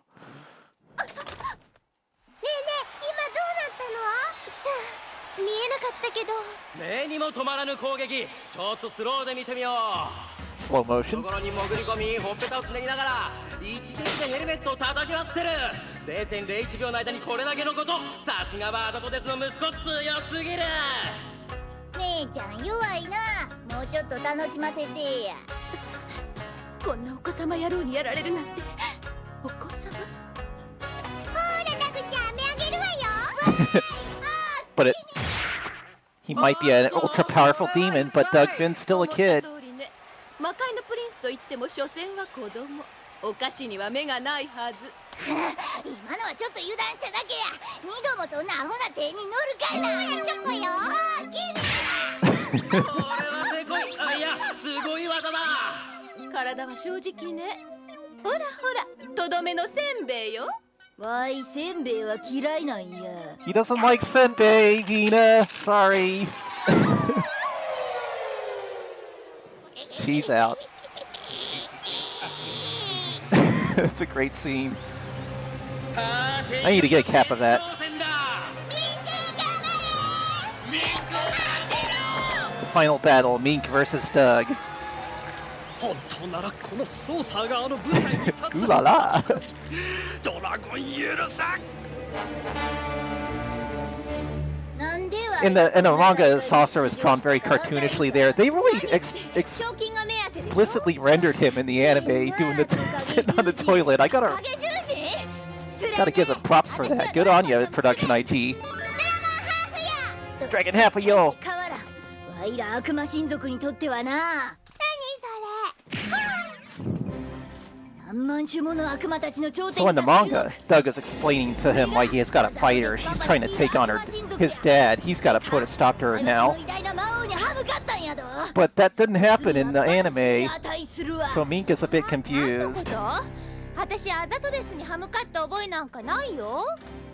ねえねえ今どうなったの？さあ見えなかったけど。目にも止まらぬ攻撃、ちょっとスローで見てみよう。 Slow motion. 懐に潜り込み、ほっぺたをつねりながら一撃でヘルメットを叩き割ってる。 0.01 秒の間にこれだけのこと、さすがはあざとですの息子、強すぎる。姉ちゃん弱いな。もうちょっと楽しませてや。こんなお子様野郎にやられるなんて。お子様。ほらダグちゃん飴あげるわよ。But he might be an ultra powerful demon, but Doug Finn's still a kid. 魔界のプリンスといっても所詮は子供。お菓子には目がないはず。今のはちょっと油断しただけや。二度もそんなアホな手に乗るかな。チョコよ。ああ、君。これはせこい。あ、いや、すごい技だ。体は正直ね。ほらほら、とどめのせんべいよ。わい、せんべいは嫌いなんや。 He doesn't like senbei, Vina. Sorry. She's out. It's a great scene. I need to get a cap of that. The final battle, Mink versus Doug. 本当ならこのソーサーがあの舞台に立つ。 Ooh la la. ドラゴン許さん。 なんでは In the manga, Saucer was drawn very cartoonishly there. They really explicitly rendered him in the anime doing the sitting on the toilet. I gotta give them props for that. Good on you, production IG. Dragon half of yo. わいら悪魔親族にとってはな。何それ。何万種もの悪魔たちの頂点 So in the manga, Doug is explaining to him why he has got a fighter. She's trying to take on his dad. He's got to put a stop to her now. But that didn't happen in the anime, so Mink is a bit confused. 私あざとですに歯向かった覚えなんかないよ。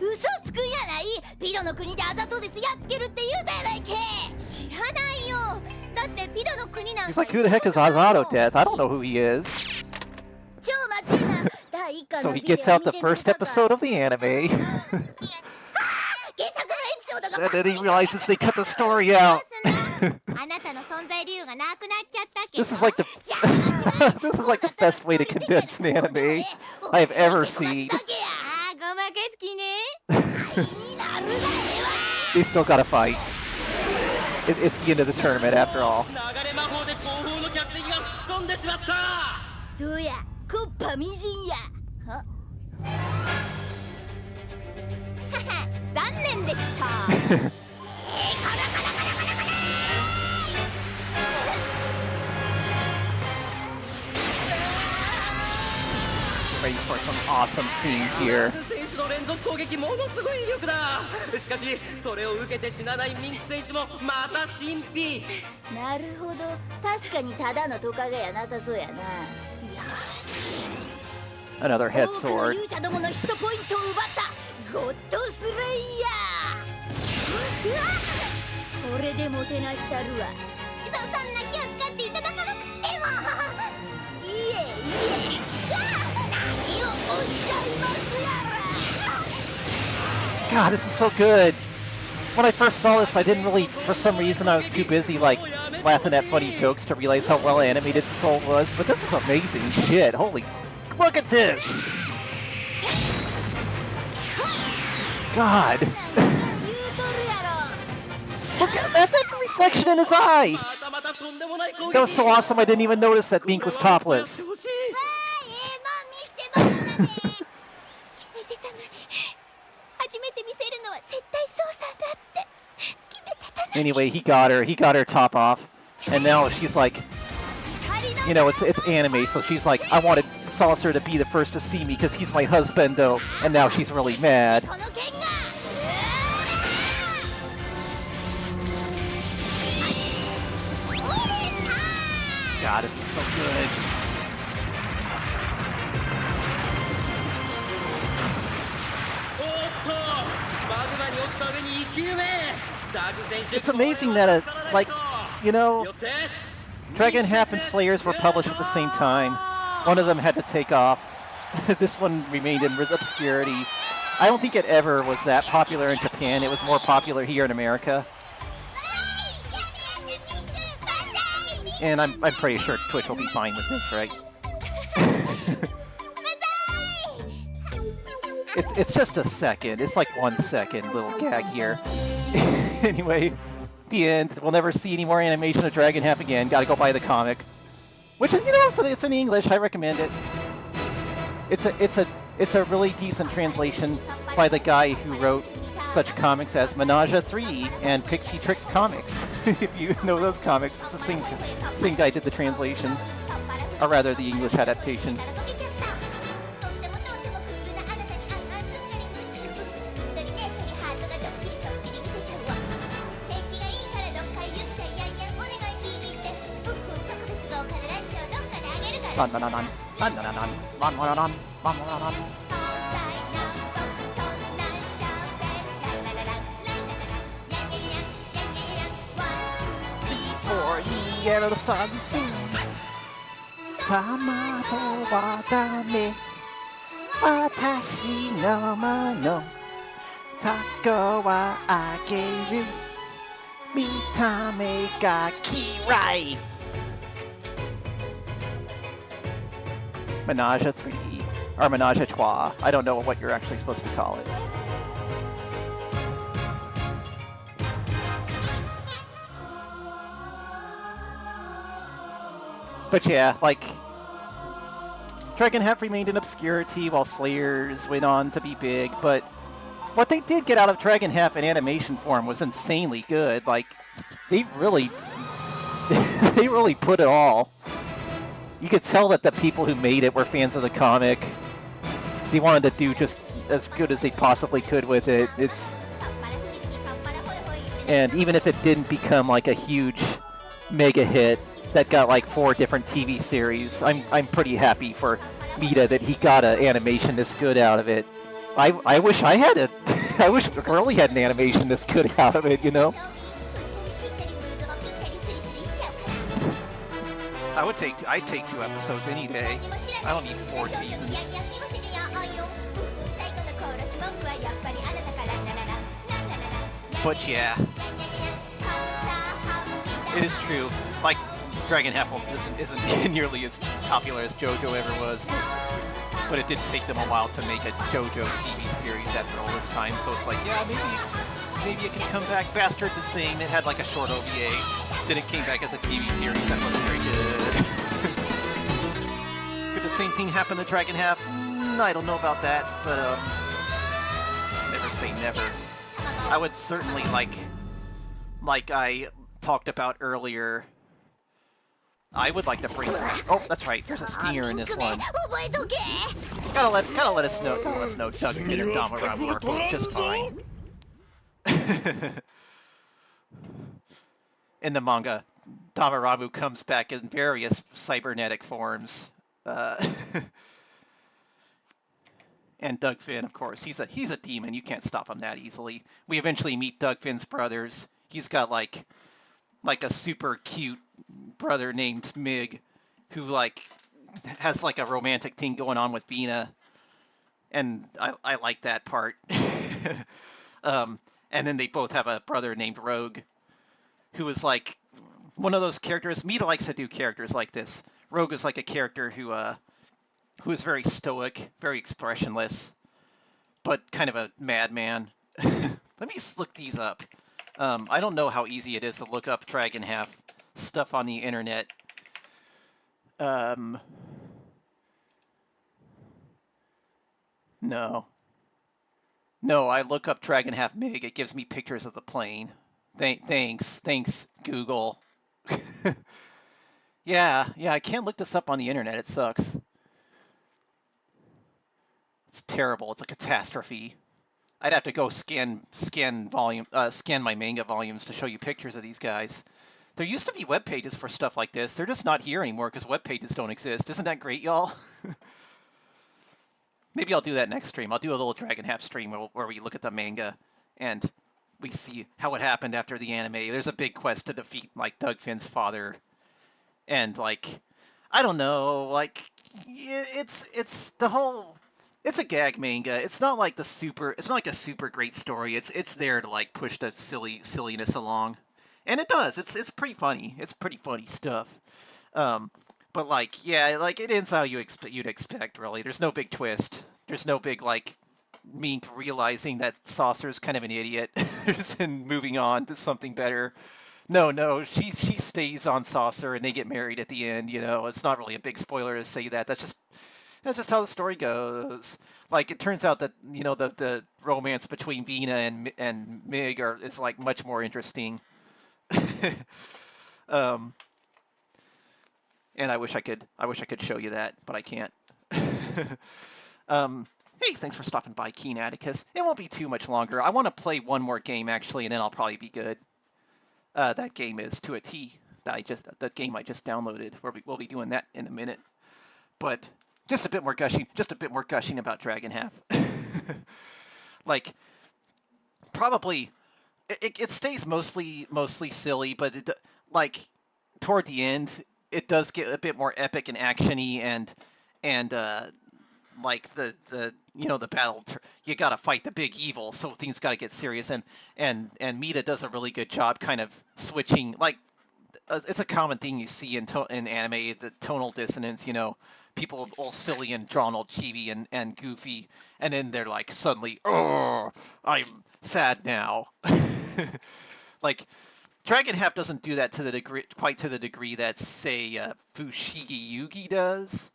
嘘つくんやない。ピドの国であざとですやっつけるって言うたやないけ。知らないよ。だってピドの国なん He's か like, who the heck is Azato Death? I don't know who he is. 超待ちな。第一巻 So の he ビデオ gets out 見 the てみる first か。 episode of the anime. 原作のエピソードが And then he realizes they cut the story out. あなたの存在理由がなくなっちゃったけど。 This is like the this is like the best way to condense an anime I have ever seen. ああ、ごまけつきね。 They still gotta fight. It's the end of the tournament after all. 流れ魔法で後方の客席が吹き込んでしまった。どうや、コッパみじんや。は残念でした。 Ready for some awesome scenes here. 選手の連続攻撃ものすごい威力だ。しかしそれを受けて死なないミンク選手もまた神秘。なるほど、確かにただのトカゲやなさそうやな。 Another head 多くの sword. 勇者どものヒットポイントを奪ったゴッドスレイヤー。うわっ、これでもてなしたるわ。そんな気を使っていただかなくても。いえいえ。何をおっしゃいますやら。 God, this is so good. When I first saw this, I didn't really, for some reason, I was too busy like laughing at funny jokes to realize how well animated the soul was. But this is amazing shit. Holy, look at this. God. Look at that, that's a reflection in his eye. That was so awesome, I didn't even notice that Mink was topless. Anyway, he got her top off, and now she's like, you know, it's anime, so she's like, I wanted Saucer to be the first to see me because he's my husband, though, and now she's really mad. God, this is so good. It's amazing that, like, you know, Dragon Half and Slayers were published at the same time. One of them had to take off. This one remained in obscurity. I don't think it ever was that popular in Japan. It was more popular here in America. And I'm pretty sure Twitch will be fine with this, right? It's just a second. It's like 1 second little gag here. Anyway, the end. We'll never see any more animation of Dragon Half again. Gotta go buy the comic. Which, you know, it's in English. I recommend it. It's a really decent translation by the guy who wrote such comics as Menage 3 and Pixie Tricks Comics. If you know those comics, it's the same guy did the translation, or rather the English adaptation. For the yellow sun soon. Tamato wa dame. Watashi no mono. Tako wa ageru. Mitame ga kirai. Menage 3, or Menage a Trois. I don't know what you're actually supposed to call it. But yeah, like, Dragon Half remained in obscurity while Slayers went on to be big, but what they did get out of Dragon Half in animation form was insanely good. Like, they really put it all. You could tell that the people who made it were fans of the comic. They wanted to do just as good as they possibly could with it. And even if it didn't become like a huge mega hit that got like 4 different TV series, I'm pretty happy for Mita that he got an animation this good out of it. I wish I had it. I wish Girly had an animation this good out of it, you know? I'd take 2 episodes any day. I don't need 4 seasons. But yeah, it is true. Like, Dragon Half isn't nearly as popular as JoJo ever was, but it did take them a while to make a JoJo TV series after all this time. So it's like, yeah, maybe it can come back. Bastard the same. It had like a short OVA. Then it came back as a TV series that wasn't very good. Could the same thing happen to Dragon Half? I don't know about that, but never say never. I would certainly like I talked about earlier, I would like to bring back... Oh, that's right. There's a stinger in this one. Gotta let us know. Doug and Damarabu are both just fine. In the manga, Damarabu comes back in various cybernetic forms. And Doug Finn, of course, he's a demon. You can't stop him that easily. We eventually meet Doug Finn's brothers. He's got like a super cute brother named Mig, who like has like a romantic thing going on with Vina, and I like that part. And then they both have a brother named Rogue, who is like one of those characters. Mita likes to do characters like this. Rogue is like a character who is very stoic, very expressionless, but kind of a madman. Let me just look these up. I don't know how easy it is to look up Dragon Half stuff on the internet. No, I look up Dragon Half Mig, it gives me pictures of the plane. Thanks, Google. Yeah, I can't look this up on the internet, it sucks. It's terrible, it's a catastrophe. I'd have to go scan my manga volumes to show you pictures of these guys. There used to be web pages for stuff like this. They're just not here anymore because web pages don't exist. Isn't that great, y'all? Maybe I'll do that next stream. I'll do a little Dragon Half stream where we look at the manga and we see how it happened after the anime. There's a big quest to defeat like Doug Finn's father, and like I don't know, like Yeah, it's the whole. It's a gag manga. It's not like It's not like a super great story. It's there to like push the silliness along, and it does. It's pretty funny. It's pretty funny stuff. Um, but like yeah, like it ends how you'd expect. Really, there's no big twist. There's no big like Mink realizing that Saucer's kind of an idiot and moving on to something better. No, she stays on Saucer and they get married at the end. You know, it's not really a big spoiler to say that. That's just how the story goes. Like it turns out that the romance between Vina and Mig is like much more interesting. um, and I wish I could show you that, but I can't. Hey, thanks for stopping by, Keen Atticus. It won't be too much longer. I want to play one more game actually, and then I'll probably be good. That game is To a T. The game I just downloaded. We'll be doing that in a minute. But just a bit more gushing about Dragon Half. Like, probably it stays mostly silly, but like toward the end, it does get a bit more epic and actiony and like the the battle. You got to fight the big evil, so things got to get serious. And Mita does a really good job, kind of switching. Like it's a common thing you see in anime, the tonal dissonance. People all silly and drawn, all chibi and goofy, and then they're like suddenly, oh, I'm sad now. Like Dragon Half doesn't do that quite to the degree that say Fushigi Yugi does.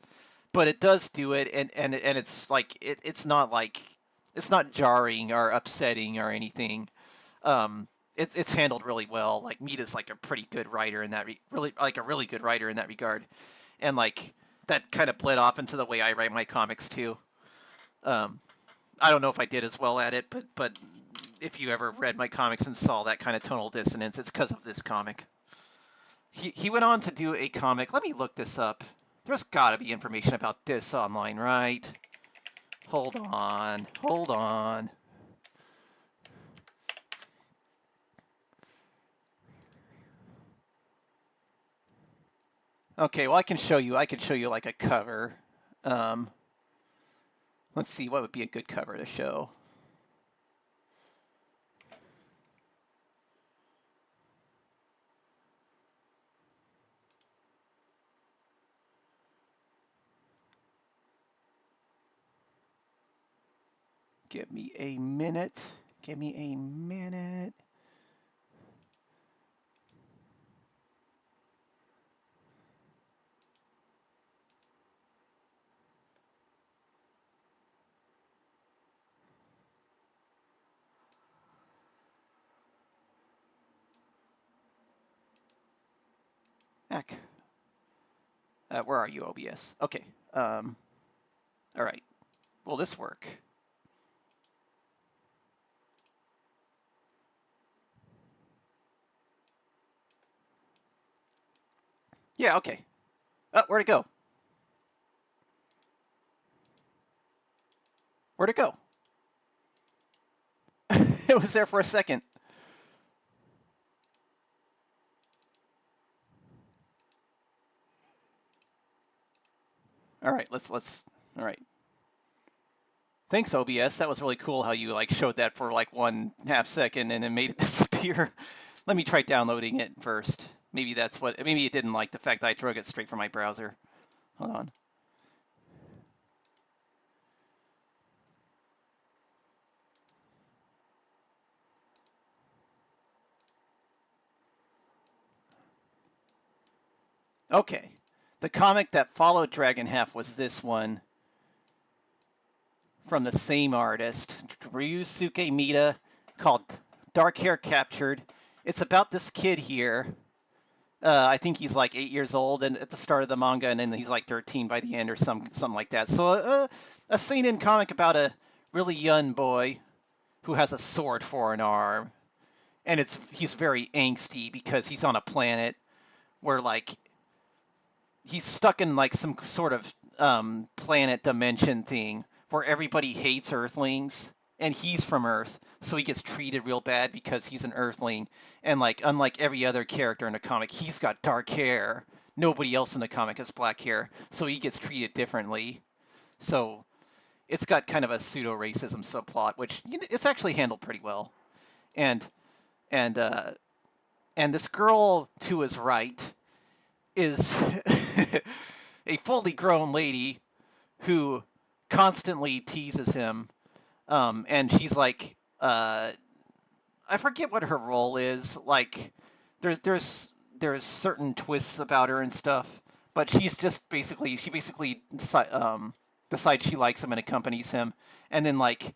But it does do it, and it's like it's not jarring or upsetting or anything. It's handled really well. Like Mita's like a pretty good writer in that really good writer in that regard, and like that kind of bled off into the way I write my comics too. I don't know if I did as well at it, but if you ever read my comics and saw that kind of tonal dissonance, it's because of this comic. He went on to do a comic. Let me look this up. There's got to be information about this online, right? Hold on. Okay, well I can show you like a cover. Let's see, what would be a good cover to show? Give me a minute. Heck. Where are you, OBS? Okay. All right. Will this work? Yeah, okay. Where'd it go? Where'd it go? It was there for a second. All right, let's all right. Thanks, OBS. That was really cool how you like showed that for like 1/2 second and then made it disappear. Let me try downloading it first. Maybe it didn't like the fact that I drug it straight from my browser. Hold on. Okay. The comic that followed Dragon Half was this one from the same artist, Ryusuke Mita, called Dark Hair Captured. It's about this kid here. I think he's like 8 years old and at the start of the manga, and then he's like 13 by the end or something like that. So a seinen comic about a really young boy who has a sword for an arm. And he's very angsty because he's on a planet where like he's stuck in like some sort of planet dimension thing where everybody hates Earthlings, and he's from Earth, so he gets treated real bad because he's an Earthling. And like unlike every other character in the comic, he's got dark hair, nobody else in the comic has black hair, so he gets treated differently. So it's got kind of a pseudo-racism subplot, which it's actually handled pretty well. And this girl to his right is a fully grown lady who constantly teases him, and she's like, I forget what her role is. Like, there's certain twists about her and stuff, but she basically decides she likes him and accompanies him, and then like,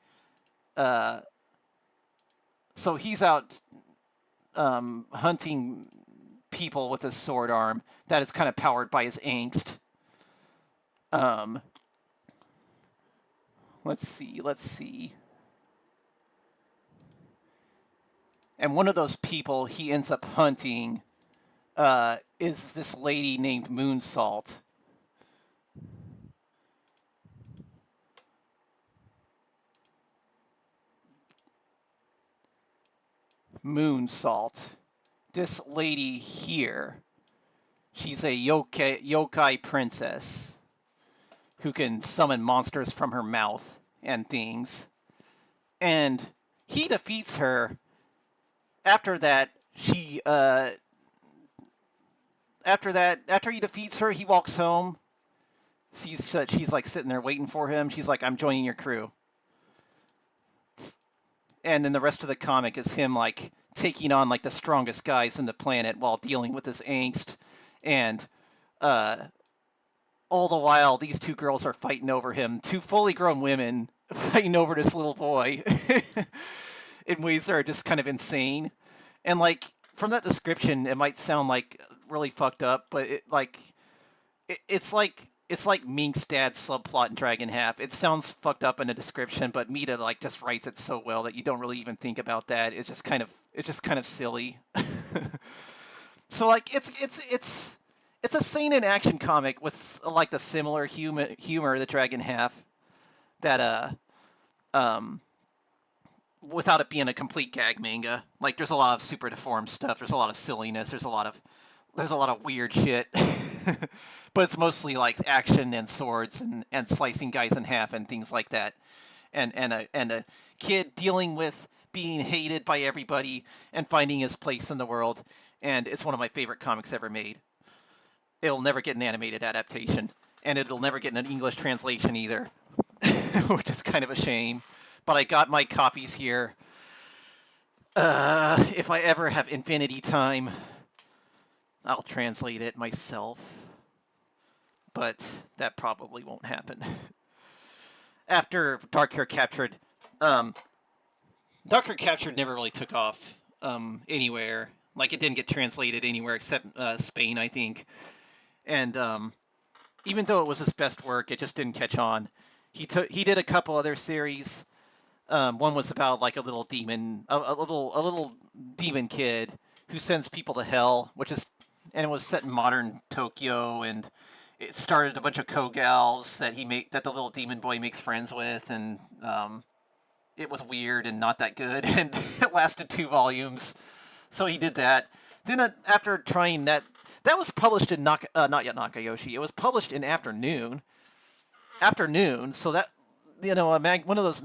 so he's out hunting people with his sword arm that is kind of powered by his angst. Let's see. And one of those people he ends up hunting is this lady named Moonsalt. Moonsalt. This lady here, she's a yokai princess who can summon monsters from her mouth and things. And he defeats her. After that, after he defeats her, he walks home. She's like sitting there waiting for him. She's like, "I'm joining your crew." And then the rest of the comic is him like taking on like the strongest guys in the planet while dealing with his angst, and all the while these two girls are fighting over him. Two fully grown women fighting over this little boy in ways that are just kind of insane. And like from that description, it might sound like really fucked up, but it's like Mink's dad's subplot in Dragon Half. It sounds fucked up in the description, but Mita like just writes it so well that you don't really even think about that. It's just kind of silly. So like it's a seinen action comic with like the similar humor the Dragon Half that without it being a complete gag manga. Like there's a lot of super deformed stuff. There's a lot of silliness. There's a lot of weird shit. But it's mostly like action and swords and slicing guys in half and things like that. And a kid dealing with being hated by everybody and finding his place in the world. And it's one of my favorite comics ever made. It'll never get an animated adaptation. And it'll never get an English translation either. Which is kind of a shame. But I got my copies here. If I ever have infinity time, I'll translate it myself. But that probably won't happen. After Dark Hair Captured, Dark Hair Captured never really took off anywhere. Like, it didn't get translated anywhere except Spain, I think. And even though it was his best work, it just didn't catch on. He did a couple other series. One was about like a little demon kid who sends people to hell, and it was set in modern Tokyo, and it started a bunch of Kogals that the little demon boy makes friends with, and it was weird and not that good, and it lasted 2 volumes. So he did that. Then after trying that was published in not yet Nakayoshi. It was published in Afternoon. So that one of those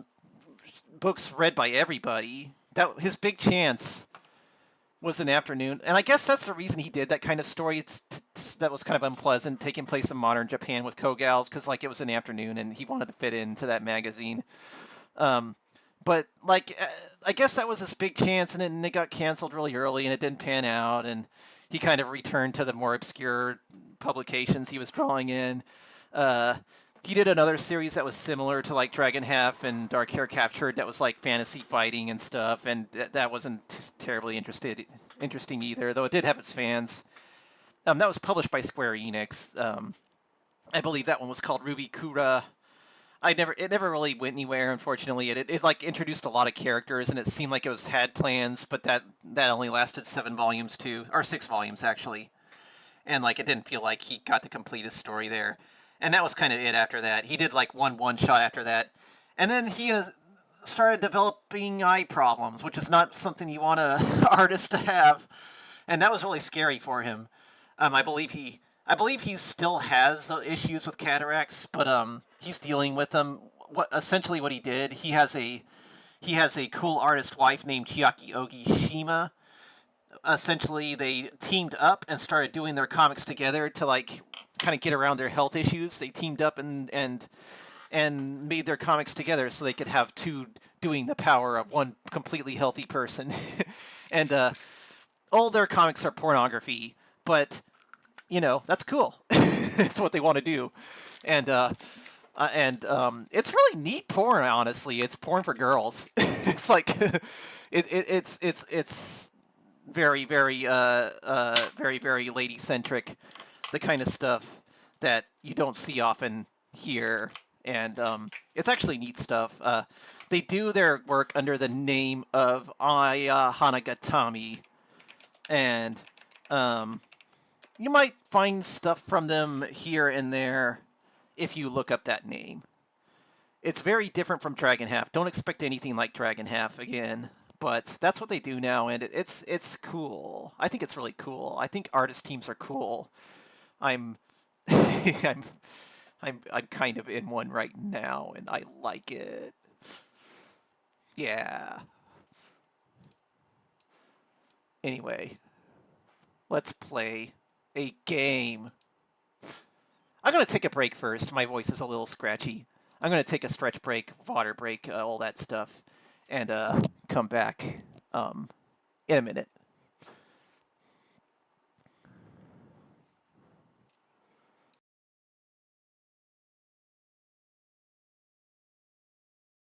books read by everybody. That his big chance was in Afternoon, and I guess that's the reason he did that kind of story. That was kind of unpleasant, taking place in modern Japan with Kogals, because like it was an Afternoon, and he wanted to fit into that magazine. But like, I guess that was his big chance, and then it got canceled really early, and it didn't pan out, and he kind of returned to the more obscure publications he was drawing in. He did another series that was similar to like Dragon Half and Dark Hair Captured that was like fantasy fighting and stuff, and that wasn't terribly interesting either, though it did have its fans. That was published by Square Enix. I believe that one was called Ruby Kura. It never really went anywhere, unfortunately. It like introduced a lot of characters, and it seemed like it had plans, but that only lasted 7 volumes too, or 6 volumes actually. And like it didn't feel like he got to complete his story there. And that was kind of it after that. He did like one shot after that. And then he started developing eye problems, which is not something you want an artist to have. And that was really scary for him. I believe I believe he still has issues with cataracts, but he's dealing with them. What he did, he has a cool artist wife named Chiaki Ogishima. Essentially, they teamed up and started doing their comics together to like kind of get around their health issues. They teamed up and made their comics together so they could have two doing the power of one completely healthy person. And all their comics are pornography, but you know that's cool. It's what they want to do, and it's really neat porn. Honestly, it's porn for girls. It's like it's very very lady centric, the kind of stuff that you don't see often here, and it's actually neat stuff. They do their work under the name of Aya Hanagatami, and you might find stuff from them here and there if you look up that name. It's very different from Dragon Half. Don't expect anything like Dragon Half again, but that's what they do now, and it's cool. I think it's really cool. I think artist teams are cool. I'm I'm kind of in one right now, and I like it. Yeah. Anyway, let's play a game. I'm going to take a break first. My voice is a little scratchy. I'm going to take a stretch break, water break, all that stuff, and come back in a minute.